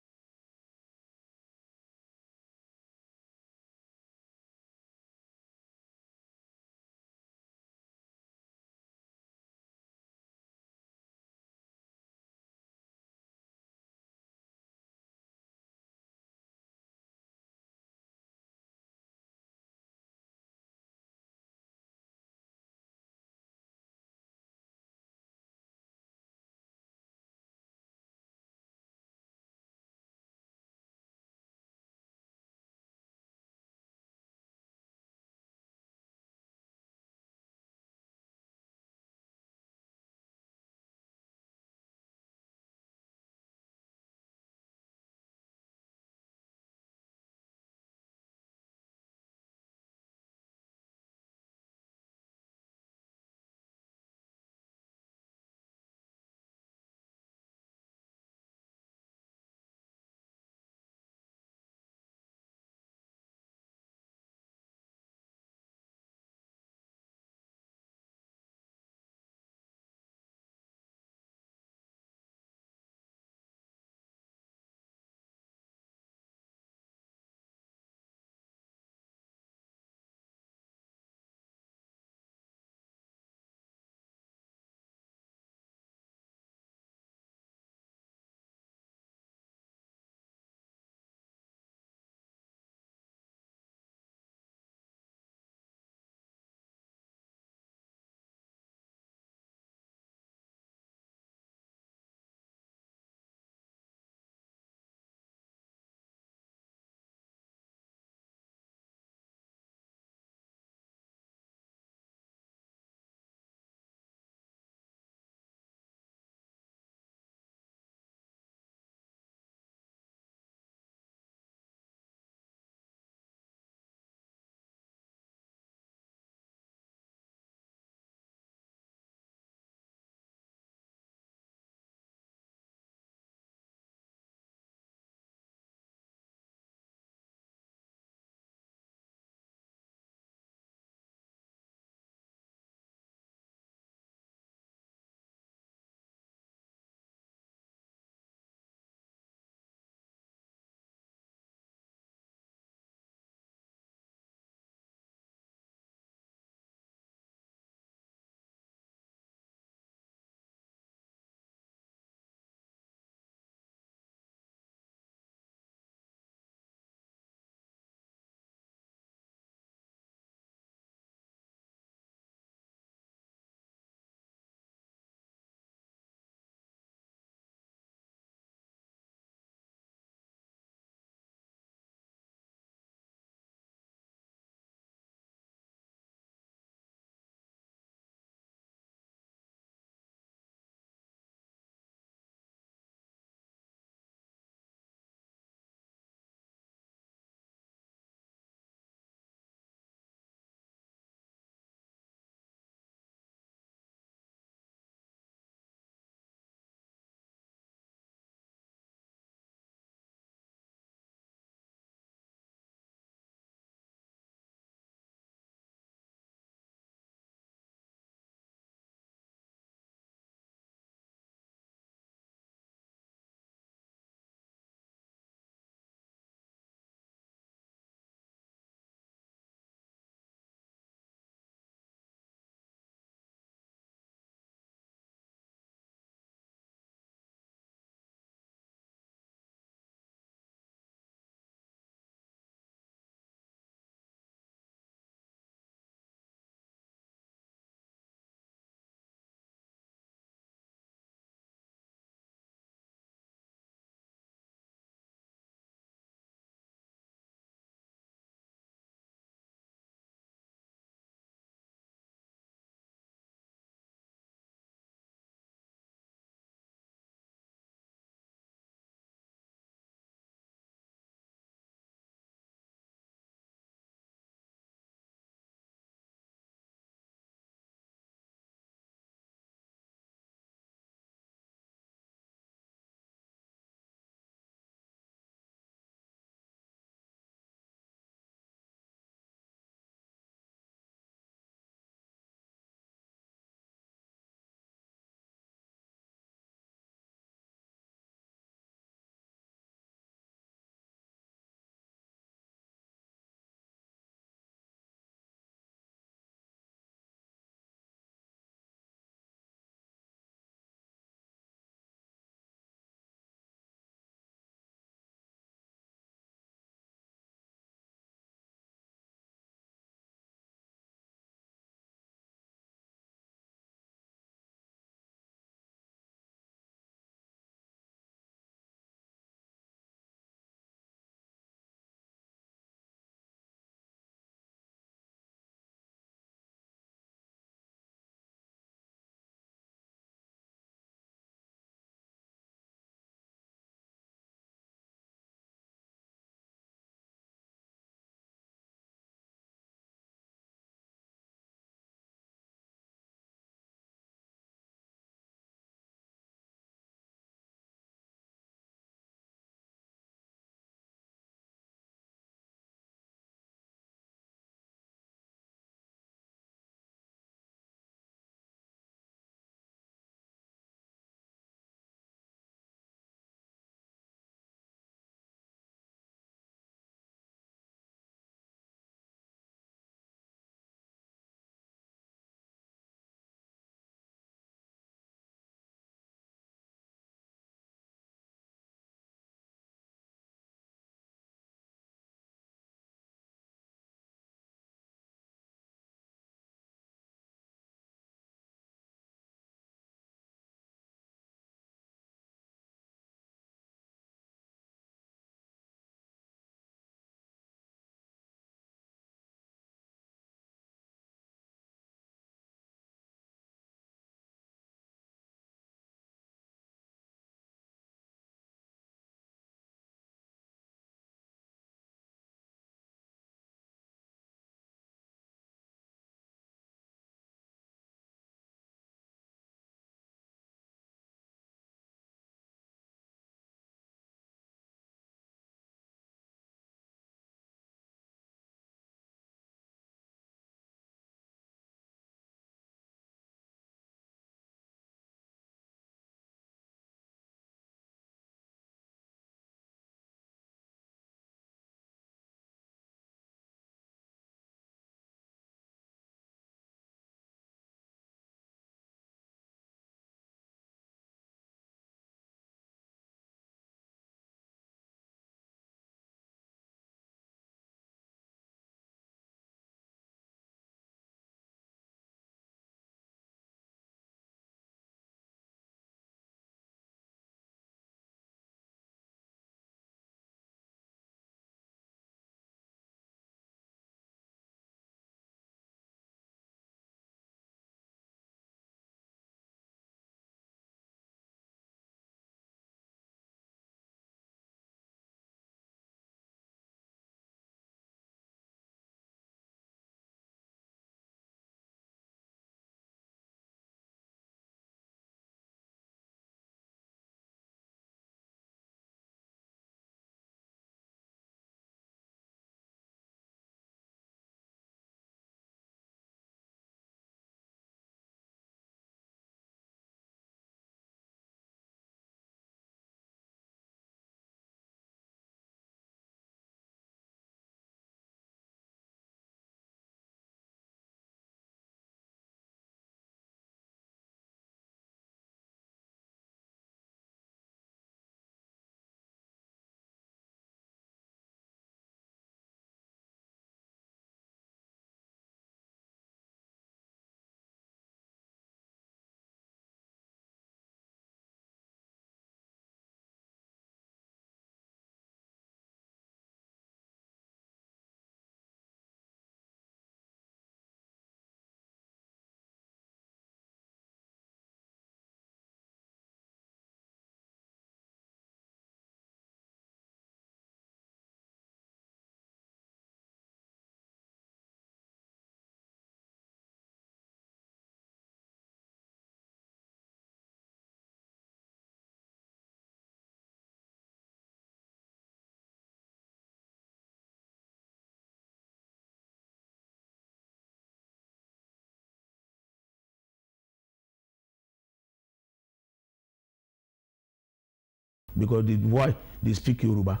S10: because why they speak Yoruba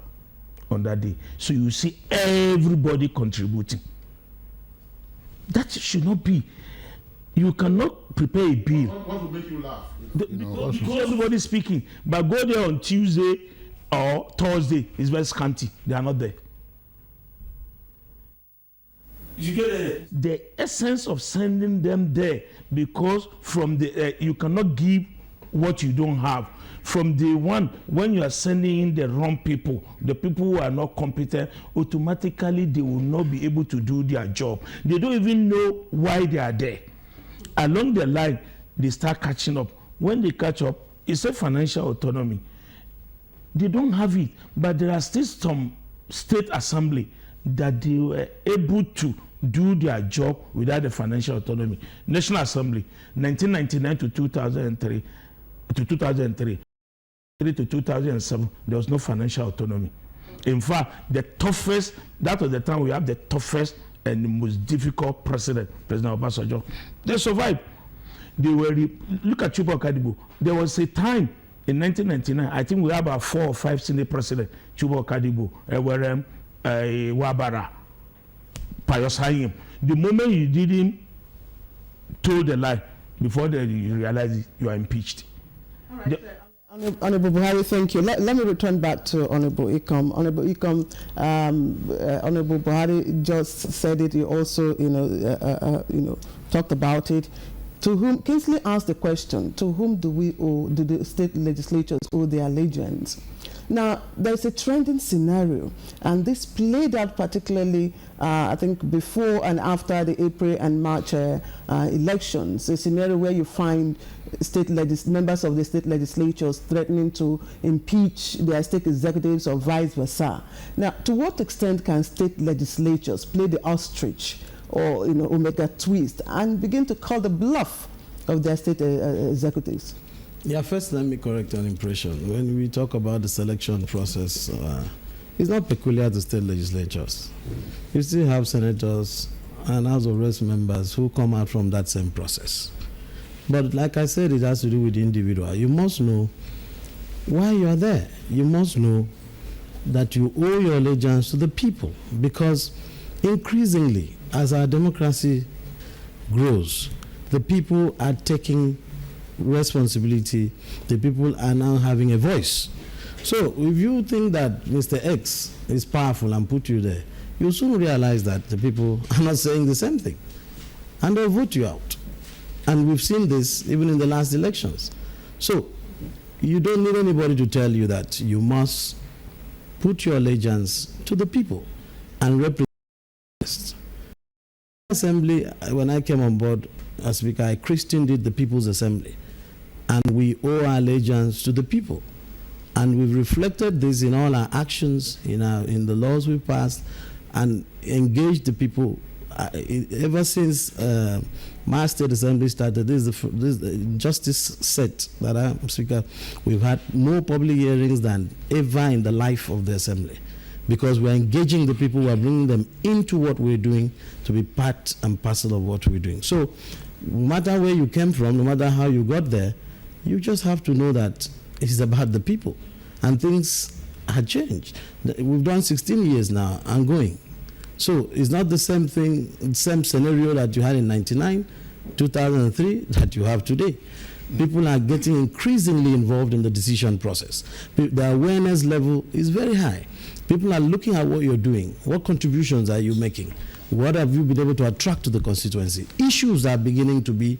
S10: on that day. So you see everybody contributing. That should not be. You cannot prepare a bill.
S2: What will make you laugh?
S10: Because everybody's speaking. But go there on Tuesday or Thursday, it's very scanty. They are not there. You get the essence of sending them there, because from the you cannot give what you don't have. From day one, when you are sending in the wrong people, the people who are not competent, automatically they will not be able to do their job. They don't even know why they are there. Along the line, they start catching up. When they catch up, it's a financial autonomy. They don't have it, but there are still some state assembly that they were able to do their job without the financial autonomy. National Assembly, 1999 to 2003, to 2003 to 2007, there was no financial autonomy. In fact, the toughest, that was the time we have the toughest and the most difficult president, President Obasanjo. They survived. They were, look at Chukwu Okadibo. There was a time in 1999, I think we have about 4 or 5 Senate presidents, Chukwu Okadibo, Ewerem, Wabara, Pius Hayim. The moment you didn't told the lie, before you realize you are impeached.
S23: All right, Honorable Buhari, thank you. Let me return back to Honorable Ikom. Honorable Ikom, Honorable Buhari just said it. He also, talked about it. To whom Kingsley asked the question: to whom do the state legislatures owe their allegiance? Now, there's a trending scenario, and this played out particularly, I think, before and after the April and March elections, a scenario where you find members of the state legislatures threatening to impeach their state executives or vice versa. Now, to what extent can state legislatures play the ostrich or omega twist and begin to call the bluff of their state executives?
S9: Yeah, first let me correct an impression. When we talk about the selection process, it's not peculiar to state legislatures. You still have senators and House of Reps members who come out from that same process. But like I said, it has to do with the individual. You must know why you are there. You must know that you owe your allegiance to the people, because increasingly, as our democracy grows, the people are taking responsibility. The people are now having a voice. So if you think that Mr. X is powerful and put you there, you'll soon realize that the people are not saying the same thing, and they'll vote you out. And we've seen this even in the last elections. So you don't need anybody to tell you that you must put your allegiance to the people and represent. Assembly, when I came on board as Speaker, I christened it the People's Assembly. And we owe our allegiance to the people. And we've reflected this in all our actions, in the laws we passed, and engaged the people. Ever since my state assembly started, this justice set that I'm Speaker, we've had more public hearings than ever in the life of the assembly, because we're engaging the people, we're bringing them into what we're doing to be part and parcel of what we're doing. So no matter where you came from, no matter how you got there, you just have to know that it is about the people, and things have changed. We've done 16 years now and going. So it's not the same thing, same scenario that you had in 99, 2003 that you have today. People are getting increasingly involved in the decision process. The awareness level is very high. People are looking at what you're doing. What contributions are you making? What have you been able to attract to the constituency? Issues are beginning to be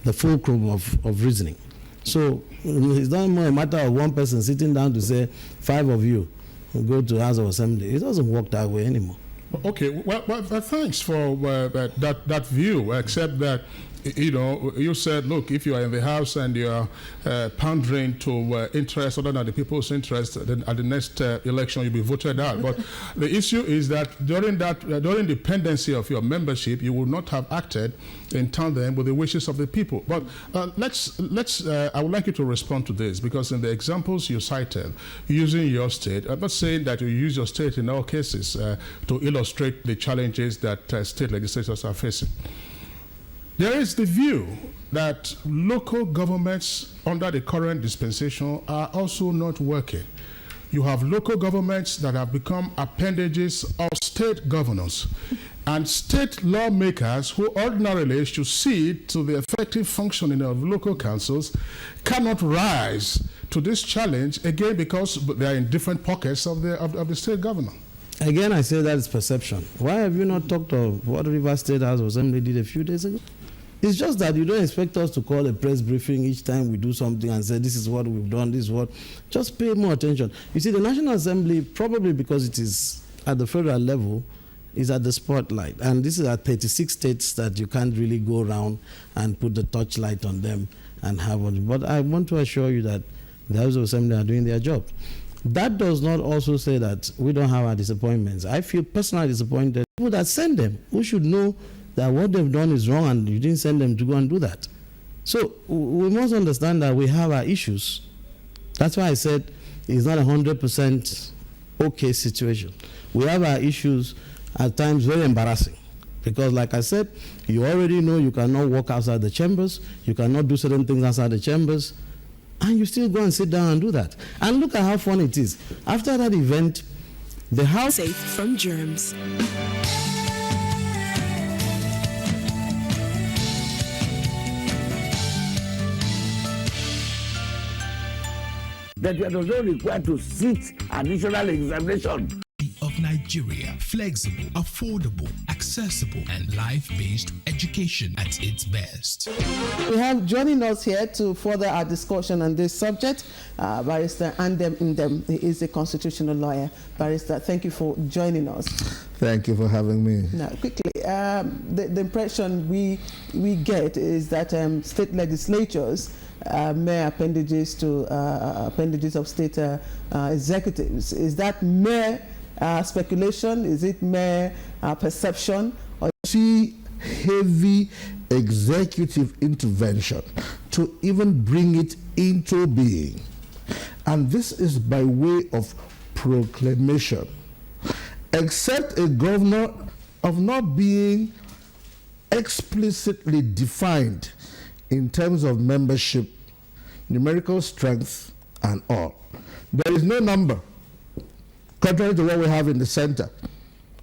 S9: the fulcrum of reasoning. So it's not more a matter of one person sitting down to say, 5 of you will go to the House of Assembly. It doesn't work that way anymore.
S2: Okay, well thanks for that view, except that, you said, look, if you are in the House and you are pandering to interests other than the people's interest, then at the next election you'll be voted out. But the issue is that during the pendency of your membership, you would not have acted in tandem with the wishes of the people. But I would like you to respond to this, because in the examples you cited, using your state, I'm not saying that you use your state in all cases to illustrate the challenges that state legislators are facing. There is the view that local governments under the current dispensation are also not working. You have local governments that have become appendages of state governors, and state lawmakers who ordinarily should see to the effective functioning of local councils cannot rise to this challenge, again because they are in different pockets of the state government.
S9: Again, I say that is perception. Why have you not talked of what River State House of Assembly did a few days ago? It's just that you don't expect us to call a press briefing each time we do something and say, this is what we've done, this is what. Just pay more attention. You see, the National Assembly, probably because it is at the federal level, is at the spotlight. And this is at 36 states that you can't really go around and put the torchlight on them and have one. But I want to assure you that the House of Assembly are doing their job. That does not also say that we don't have our disappointments. I feel personally disappointed. People that send them, who should know that what they've done is wrong and you didn't send them to go and do that. So we must understand that we have our issues. That's why I said it's not a 100% okay situation. We have our issues, at times very embarrassing. Because like I said, you already know you cannot walk outside the chambers, you cannot do certain things outside the chambers, and you still go and sit down and do that. And look at how fun it is. After that event, the House...
S11: Safe from germs.
S12: That we are not required to sit additional examination.
S13: Of Nigeria, flexible, affordable, accessible, and life-based education at its best.
S23: We have joining us here to further our discussion on this subject, Barrister Andem Ndem. He is a constitutional lawyer. Barrister, thank you for joining us.
S14: Thank you for having me.
S23: Now, quickly, the impression we get is that state legislatures mere appendages to appendages of state executives. Is that mere speculation? Is it mere perception? Or
S14: see heavy executive intervention to even bring it into being, and this is by way of proclamation, except a governor of not being explicitly defined in terms of membership, numerical strength, and all. There is no number, contrary to what we have in the center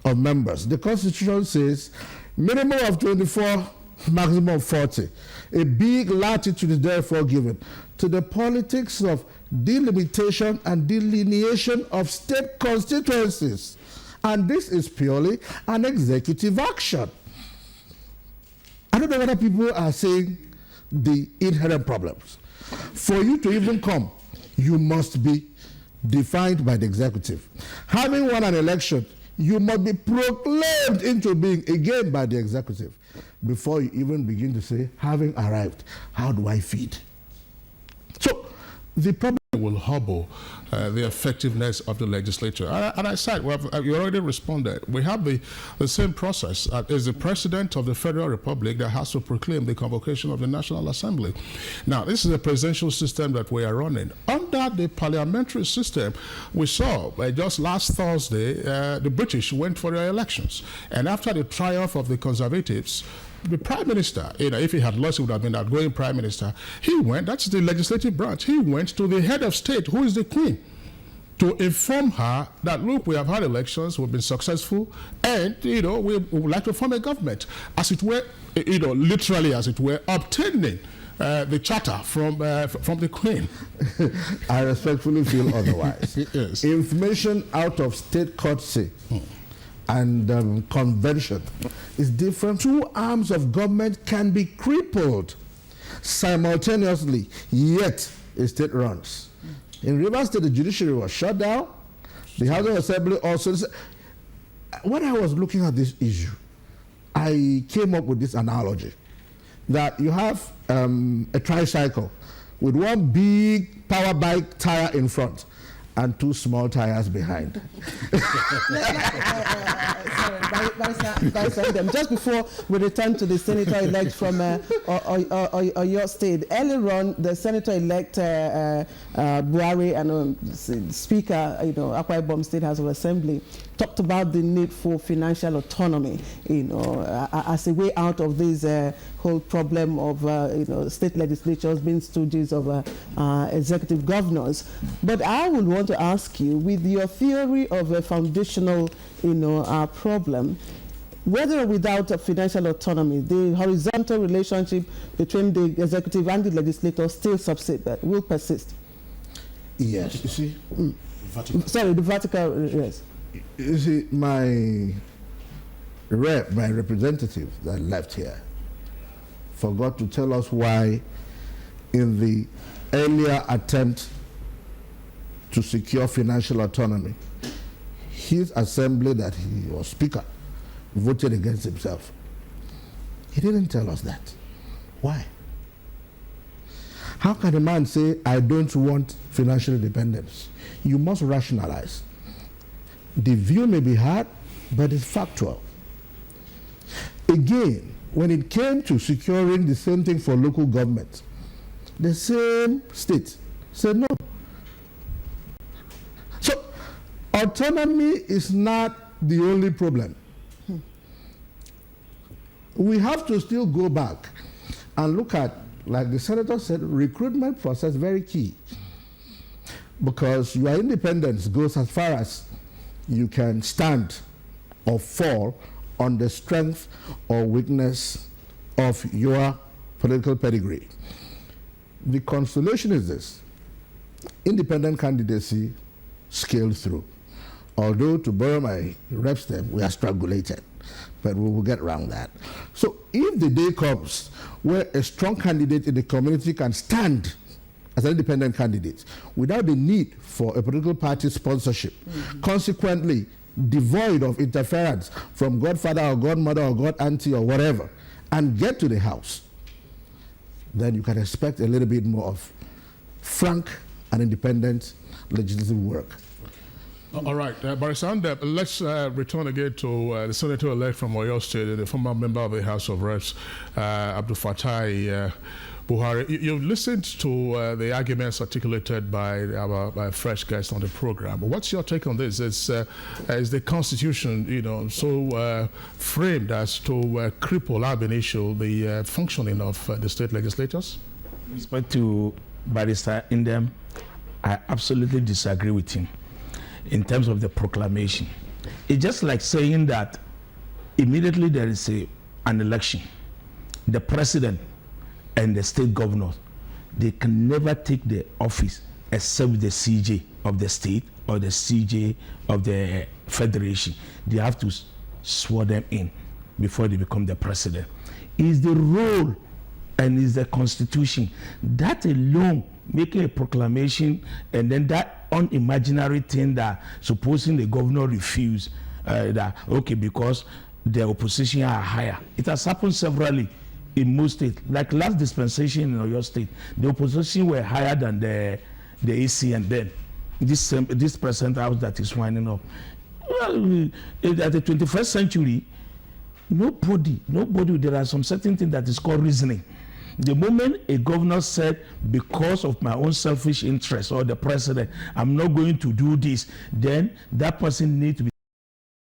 S14: of members. The Constitution says minimum of 24, maximum of 40. A big latitude is therefore given to the politics of delimitation and delineation of state constituencies. And this is purely an executive action. I don't know whether people are saying the inherent problems. For you to even come, you must be defined by the executive. Having won an election, you must be proclaimed into being again by the executive before you even begin to say, having arrived, how do I feed? So the problem
S2: will hobble the effectiveness of the legislature. And I said, well, you already responded. We have the same process as the President of the Federal Republic that has to proclaim the convocation of the National Assembly. Now, this is a presidential system that we are running. Under the parliamentary system, we saw just last Thursday, the British went for their elections. And after the triumph of the Conservatives, the Prime Minister, if he had lost, he would have been outgoing Prime Minister. He went, that's the legislative branch, he went to the head of state, who is the Queen, to inform her that, look, we have had elections, we've been successful, and, we would like to form a government, as it were, literally as it were, obtaining the charter from the Queen.
S14: I respectfully feel otherwise.
S2: Yes.
S14: Information out of state courtesy and convention is different. Two arms of government can be crippled simultaneously, yet a state runs. In Rivers State, the judiciary was shut down. The House of Assembly also. When I was looking at this issue, I came up with this analogy that you have a tricycle with one big power bike tire in front, and 2 small tires behind.
S23: Just before we return to the senator-elect from your state, earlier on, the senator-elect Buhari and Speaker, Akwa Ibom State House of Assembly, talked about the need for financial autonomy, as a way out of this whole problem of state legislatures being stooges of executive governors. But I would want to ask you, with your theory of a foundational problem, whether or without financial autonomy, the horizontal relationship between the executive and the legislature still will persist.
S14: Yes, you see.
S23: Sorry, the vertical, yes.
S14: You see, my representative that left here forgot to tell us why, in the earlier attempt to secure financial autonomy, his assembly that he was speaker voted against himself. He didn't tell us that. Why? How can a man say, I don't want financial independence? You must rationalize. The view may be hard, but it's factual. Again, when it came to securing the same thing for local government, the same state said no. So, autonomy is not the only problem. We have to still go back and look at, like the senator said, recruitment process, very key. Because your independence goes as far as you can stand or fall on the strength or weakness of your political pedigree. The consolation is this: independent candidacy scaled through. Although, to borrow my rep's term, we are strangulated, but we will get around that. So if the day comes where a strong candidate in the community can stand as an independent candidate without the need for a political party sponsorship, consequently devoid of interference from godfather or godmother or god auntie or whatever, and get to the house, then you can expect a little bit more of frank and independent legislative work.
S2: All right, Barisanda, let's return again to the senator-elect from Oyo State, the former member of the House of Reps, Abdul Fatai Buhari. You've listened to the arguments articulated by our fresh guest on the program. What's your take on this? Is the Constitution, so framed as to cripple ab initio the functioning of the state legislatures?
S10: With respect to Barrister Indem, I absolutely disagree with him in terms of the proclamation. It's just like saying that immediately there is an election, the president and the state governors, they can never take the office except the CJ of the state or the CJ of the federation. They have to swear them in before they become the president. It's the role and it's the constitution. That alone, making a proclamation and then that unimaginary thing that supposing the governor refuse, that, okay, because the opposition are higher. It has happened severally in most states. Like last dispensation in Oyo State, the opposition were higher than the AC, and then this present house that is winding up. Well, at the 21st century, nobody, there are some certain things that is called reasoning. The moment a governor said, because of my own selfish interest, or the president, I'm not going to do this, then that person needs to be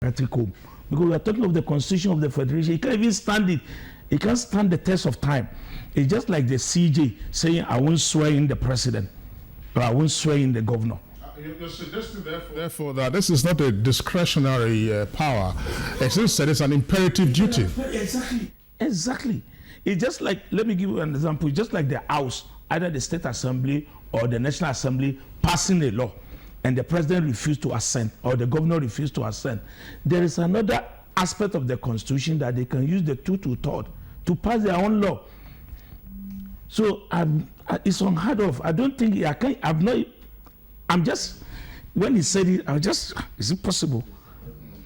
S10: practical. Because we are talking of the Constitution of the Federation. He can't even stand it. He can't stand the test of time. It's just like the CJ saying, I won't swear in the president, or I won't swear in the governor.
S2: You're suggesting, therefore, that this is not a discretionary power. It's an imperative duty.
S10: Exactly. It's just like, let me give you an example, just like the House, either the State Assembly or the National Assembly passing a law, and the president refused to assent, or the governor refused to assent. There is another aspect of the Constitution that they can use the 2/3 to pass their own law. So it's unheard of. I don't think when he said it, is it possible?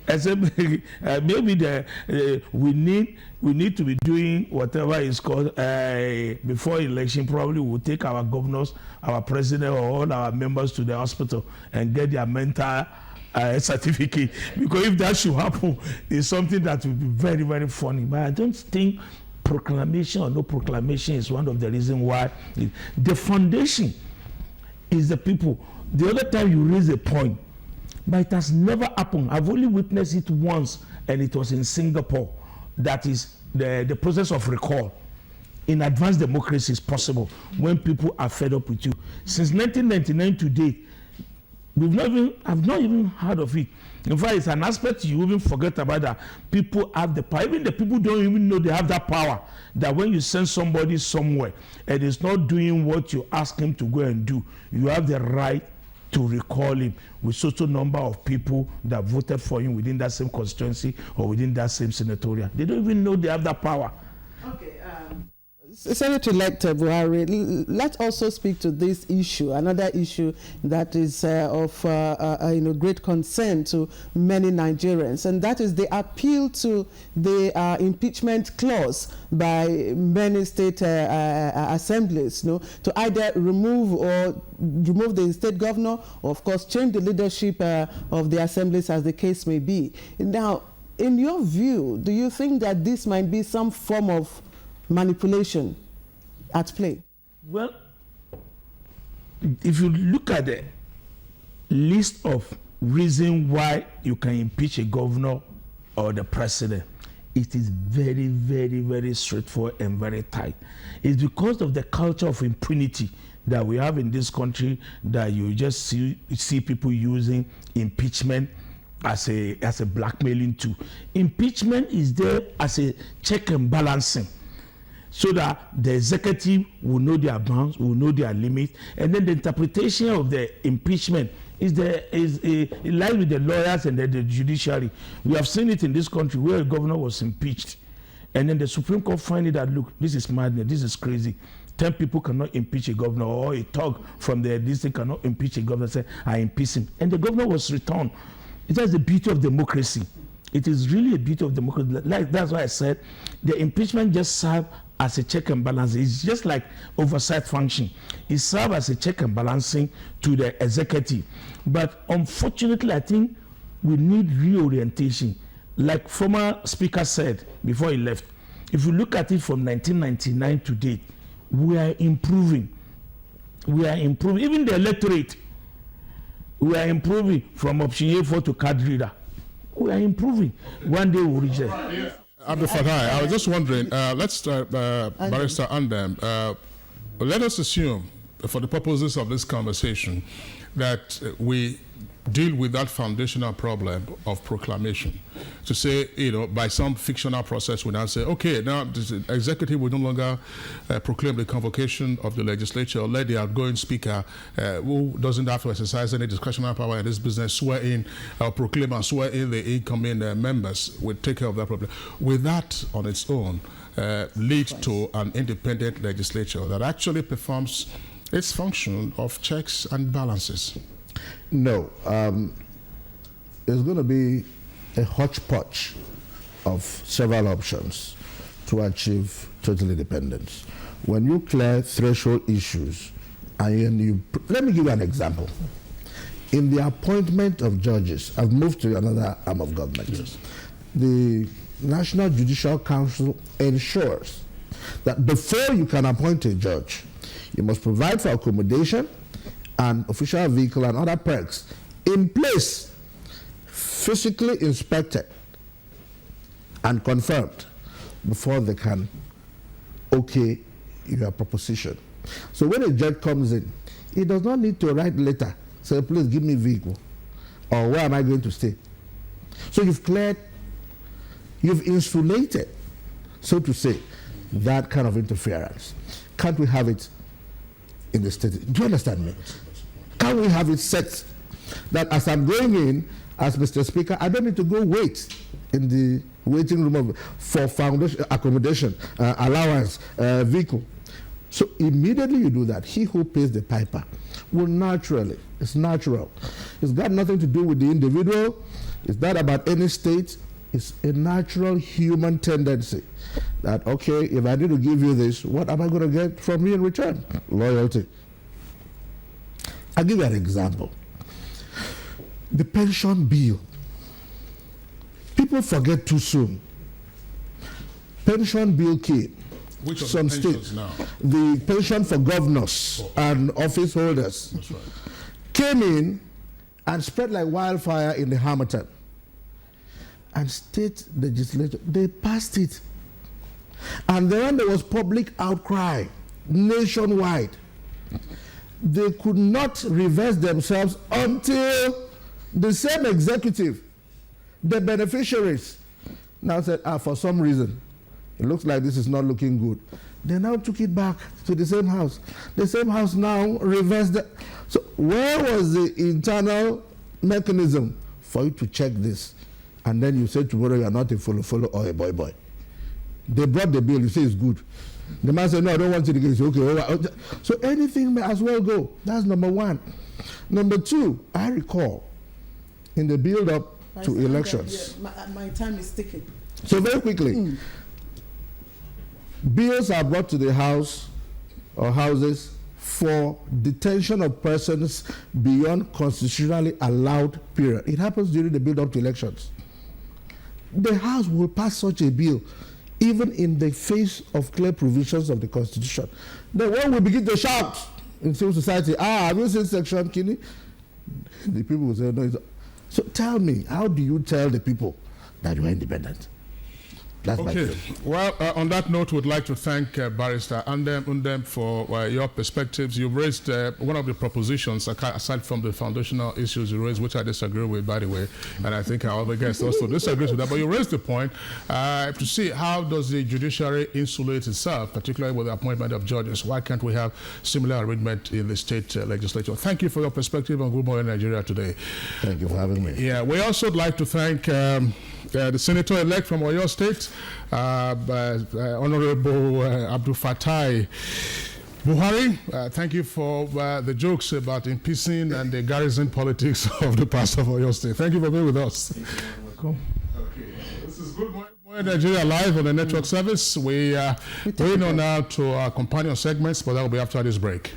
S10: Assembly, maybe we need to be doing whatever is called before election. Probably we'll take our governors, our president, or all our members to the hospital and get their mental certificate. Because if that should happen, it's something that will be very, very funny. But I don't think proclamation or no proclamation is one of the reasons why. The foundation is the people. The other time you raise a point, but it has never happened. I've only witnessed it once, and it was in Singapore. That is the process of recall. In advanced democracy is possible when people are fed up with you. Since 1999 to date, I've not even heard of it. In fact, it's an aspect you even forget about, that people have the power. Even the people don't even know they have that power. That when you send somebody somewhere and it's not doing what you ask him to go and do, you have the right to recall him with such a number of people that voted for him within that same constituency or within that same senatorial. They don't even know they have that power.
S23: Okay. Senator-elect Buhari, let's also speak to this issue, another issue that is of great concern to many Nigerians, and that is the appeal to the impeachment clause by many state assemblies, to either remove the state governor, or of course change the leadership of the assemblies, as the case may be. Now, in your view, do you think that this might be some form of manipulation at play?
S10: Well, if you look at the list of reasons why you can impeach a governor or the president, it is very, very, very straightforward and very tight. It's because of the culture of impunity that we have in this country that you just see people using impeachment as a blackmailing tool. Impeachment is there as a check and balancing, so that the executive will know their bounds, will know their limits, and then the interpretation of the impeachment it lies with the lawyers and the judiciary. We have seen it in this country where a governor was impeached, and then the Supreme Court finds that, look, this is madness, this is crazy. 10 people cannot impeach a governor, or a thug from the district cannot impeach a governor, say, I impeach him. And the governor was returned. It is the beauty of democracy. It is really a beauty of democracy. That's why I said the impeachment just serves as a check and balance. It's just like oversight function. It serves as a check and balancing to the executive. But unfortunately, I think we need reorientation. Like former speaker said before he left, if you look at it from 1999 to date, we are improving. We are improving. Even the electorate, we are improving from option A4 to card reader. We are improving. One day we'll reach there.
S2: Abdul Fatai, I was just wondering, let's start, Barrister Andem. Let us assume, for the purposes of this conversation, that we deal with that foundational problem of proclamation. To say, by some fictional process, we now say, okay, now the executive will no longer proclaim the convocation of the legislature, or let the outgoing speaker, who doesn't have to exercise any discretionary power in this business, swear in, proclaim and swear in the incoming members, will take care of that problem. Will that on its own lead to an independent legislature that actually performs its function of checks and balances?
S14: No. It's going to be a hodgepodge of several options to achieve total independence. When you clear threshold issues, and let me give you an example. In the appointment of judges, I've moved to another arm of government. Yes. The National Judicial Council ensures that before you can appoint a judge, you must provide for accommodation and official vehicle and other perks in place, physically inspected and confirmed before they can okay your proposition. So when a judge comes in, he does not need to write letter, say, please give me vehicle, or where am I going to stay? So you've cleared, you've insulated, so to say, that kind of interference. Can't we have it in the state? Do you understand me? Can we have it set that as I'm going in, as Mr. Speaker, I don't need to go wait in the waiting room for foundation, accommodation, allowance, vehicle. So immediately you do that, he who pays the piper will naturally, it's natural. It's got nothing to do with the individual. It's not about any state. It's a natural human tendency that, okay, if I need to give you this, what am I going to get from you in return? Loyalty. I'll give you an example. The pension bill. People forget too soon. Pension bill came.
S2: Which of
S14: some
S2: the pensions
S14: states,
S2: now?
S14: the pension for governors and office holders,
S2: That's right,
S14: came in and spread like wildfire in the Hamilton. And state legislature, they passed it. And then there was public outcry nationwide. They could not reverse themselves until the same executive, the beneficiaries, now said, for some reason, it looks like this is not looking good. They now took it back to the same house. The same house now reversed it. So where was the internal mechanism for you to check this? And then you say tomorrow you are not a follow or a boy. They brought the bill, you say it's good. The man said, no, I don't want it again. You say, okay. So anything may as well go. That's number one. Number two, I recall in the build-up to elections.
S23: My time is ticking.
S14: So very quickly, bills are brought to the house or houses for detention of persons beyond constitutionally allowed period. It happens during the build-up to elections. The House will pass such a bill even in the face of clear provisions of the Constitution. Then when we begin to shout in civil society, have you seen Section Kini? The people will say, no. So tell me, how do you tell the people that you are independent? That's
S2: okay. Well, on that note, we'd like to thank Barrister Undem for your perspectives. You've raised one of the propositions, aside from the foundational issues you raised, which I disagree with, by the way, and I think our other guest also disagrees with that. But you raised the point to see how does the judiciary insulate itself, particularly with the appointment of judges. Why can't we have similar arrangement in the state legislature? Thank you for your perspective on Good Morning Nigeria today.
S14: Thank you for having me.
S2: Yeah, we also would like to thank the senator-elect from Oyo State, Honorable Abdul Fatai Buhari. Thank you for the jokes about impeaching and the garrison politics of the past of Oyo State. Thank you for being with us. Welcome. Okay. This is Good Morning Nigeria live on the network service. We going on now to our companion segments, but that will be after this break.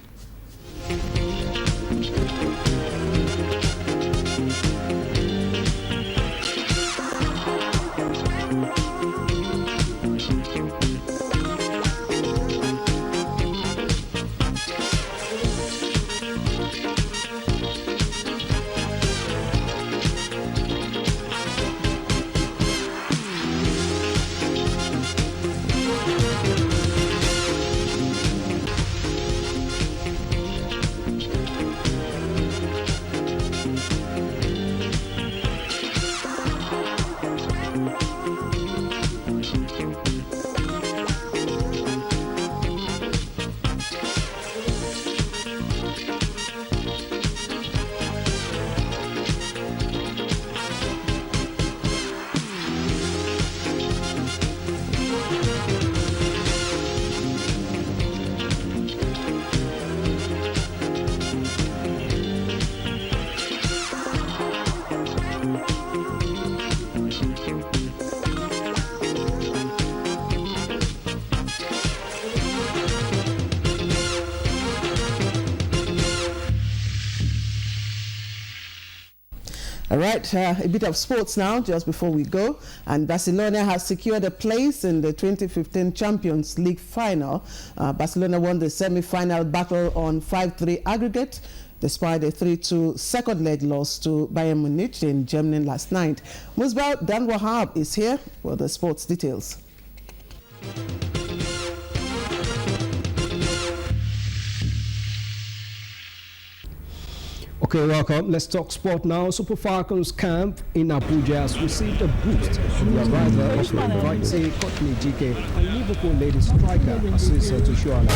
S23: All right, a bit of sports now, just before we go. And Barcelona has secured a place in the 2015 Champions League final. Barcelona won the semi-final battle on 5-3 aggregate, despite a 3-2 second leg loss to Bayern Munich in Germany last night. Musbah Dan Wahab is here with the sports details.
S11: Okay, welcome. Let's talk sport now. Super Falcons camp in Abuja has received a boost from the arrival of Brighton Courtney GK and Liverpool lady striker Asisa Tushuala.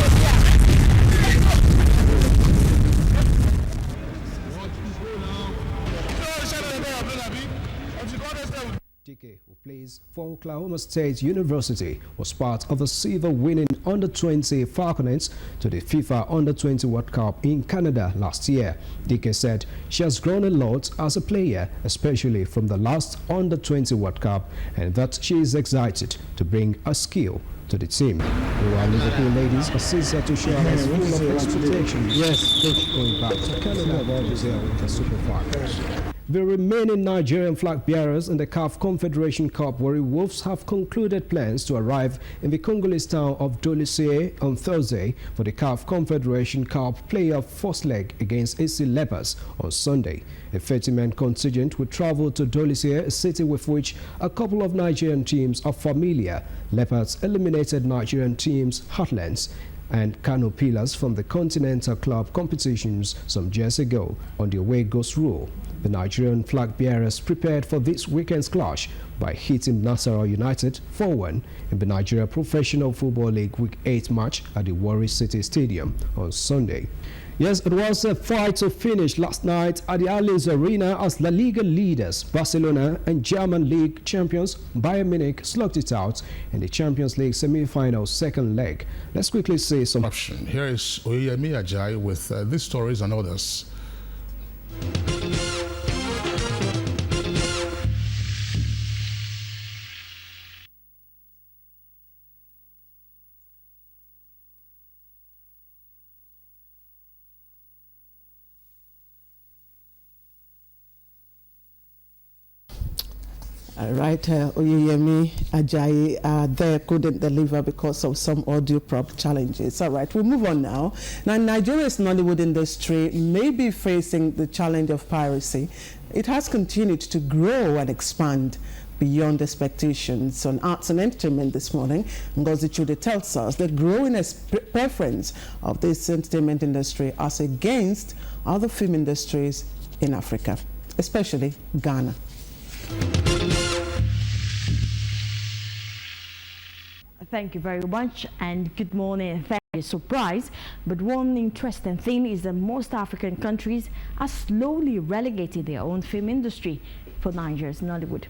S11: Njike, who plays for Oklahoma State University, was part of the silver-winning Under-20 Falconets to the FIFA Under-20 World Cup in Canada last year. Njike said she has grown a lot as a player, especially from the last Under-20 World Cup, and that she is excited to bring a skill to the team. Meanwhile, Liverpool ladies are set to show us full of expectations. Yes, going back to Canada with the Super Falcons. The remaining Nigerian flag bearers in the CAF Confederation Cup Warri Wolves have concluded plans to arrive in the Congolese town of Dolisie on Thursday for the CAF Confederation Cup playoff first leg against AC Leopards on Sunday. A 30-man contingent will travel to Dolisie, a city with which a couple of Nigerian teams are familiar. Leopards eliminated Nigerian teams Heartlands and Kano Pillars from the Continental Club competitions some years ago on the away goes rule. The Nigerian flag bearers prepared for this weekend's clash by hitting Nasarawa United 4-1 in the Nigeria Professional Football League Week 8 match at the Warri City Stadium on Sunday. Yes, it was a fight to finish last night at the Allianz Arena as La Liga leaders Barcelona and German League champions Bayern Munich slugged it out in the Champions League semi-final second leg. Let's quickly see some option.
S2: Here is Oyemi Ajayi with these stories and others.
S23: All right, Oyemi Ajayi there couldn't deliver because of some audio prop challenges. All right, we'll move on now. Now, Nigeria's Nollywood industry may be facing the challenge of piracy. It has continued to grow and expand beyond expectations. On arts and entertainment this morning, Ngozi Chude tells us the growing preference of this entertainment industry as against other film industries in Africa, especially Ghana.
S15: Thank you very much and good morning. Thank you. Surprise, but one interesting thing is that most African countries are slowly relegating their own film industry for Nigeria's Nollywood.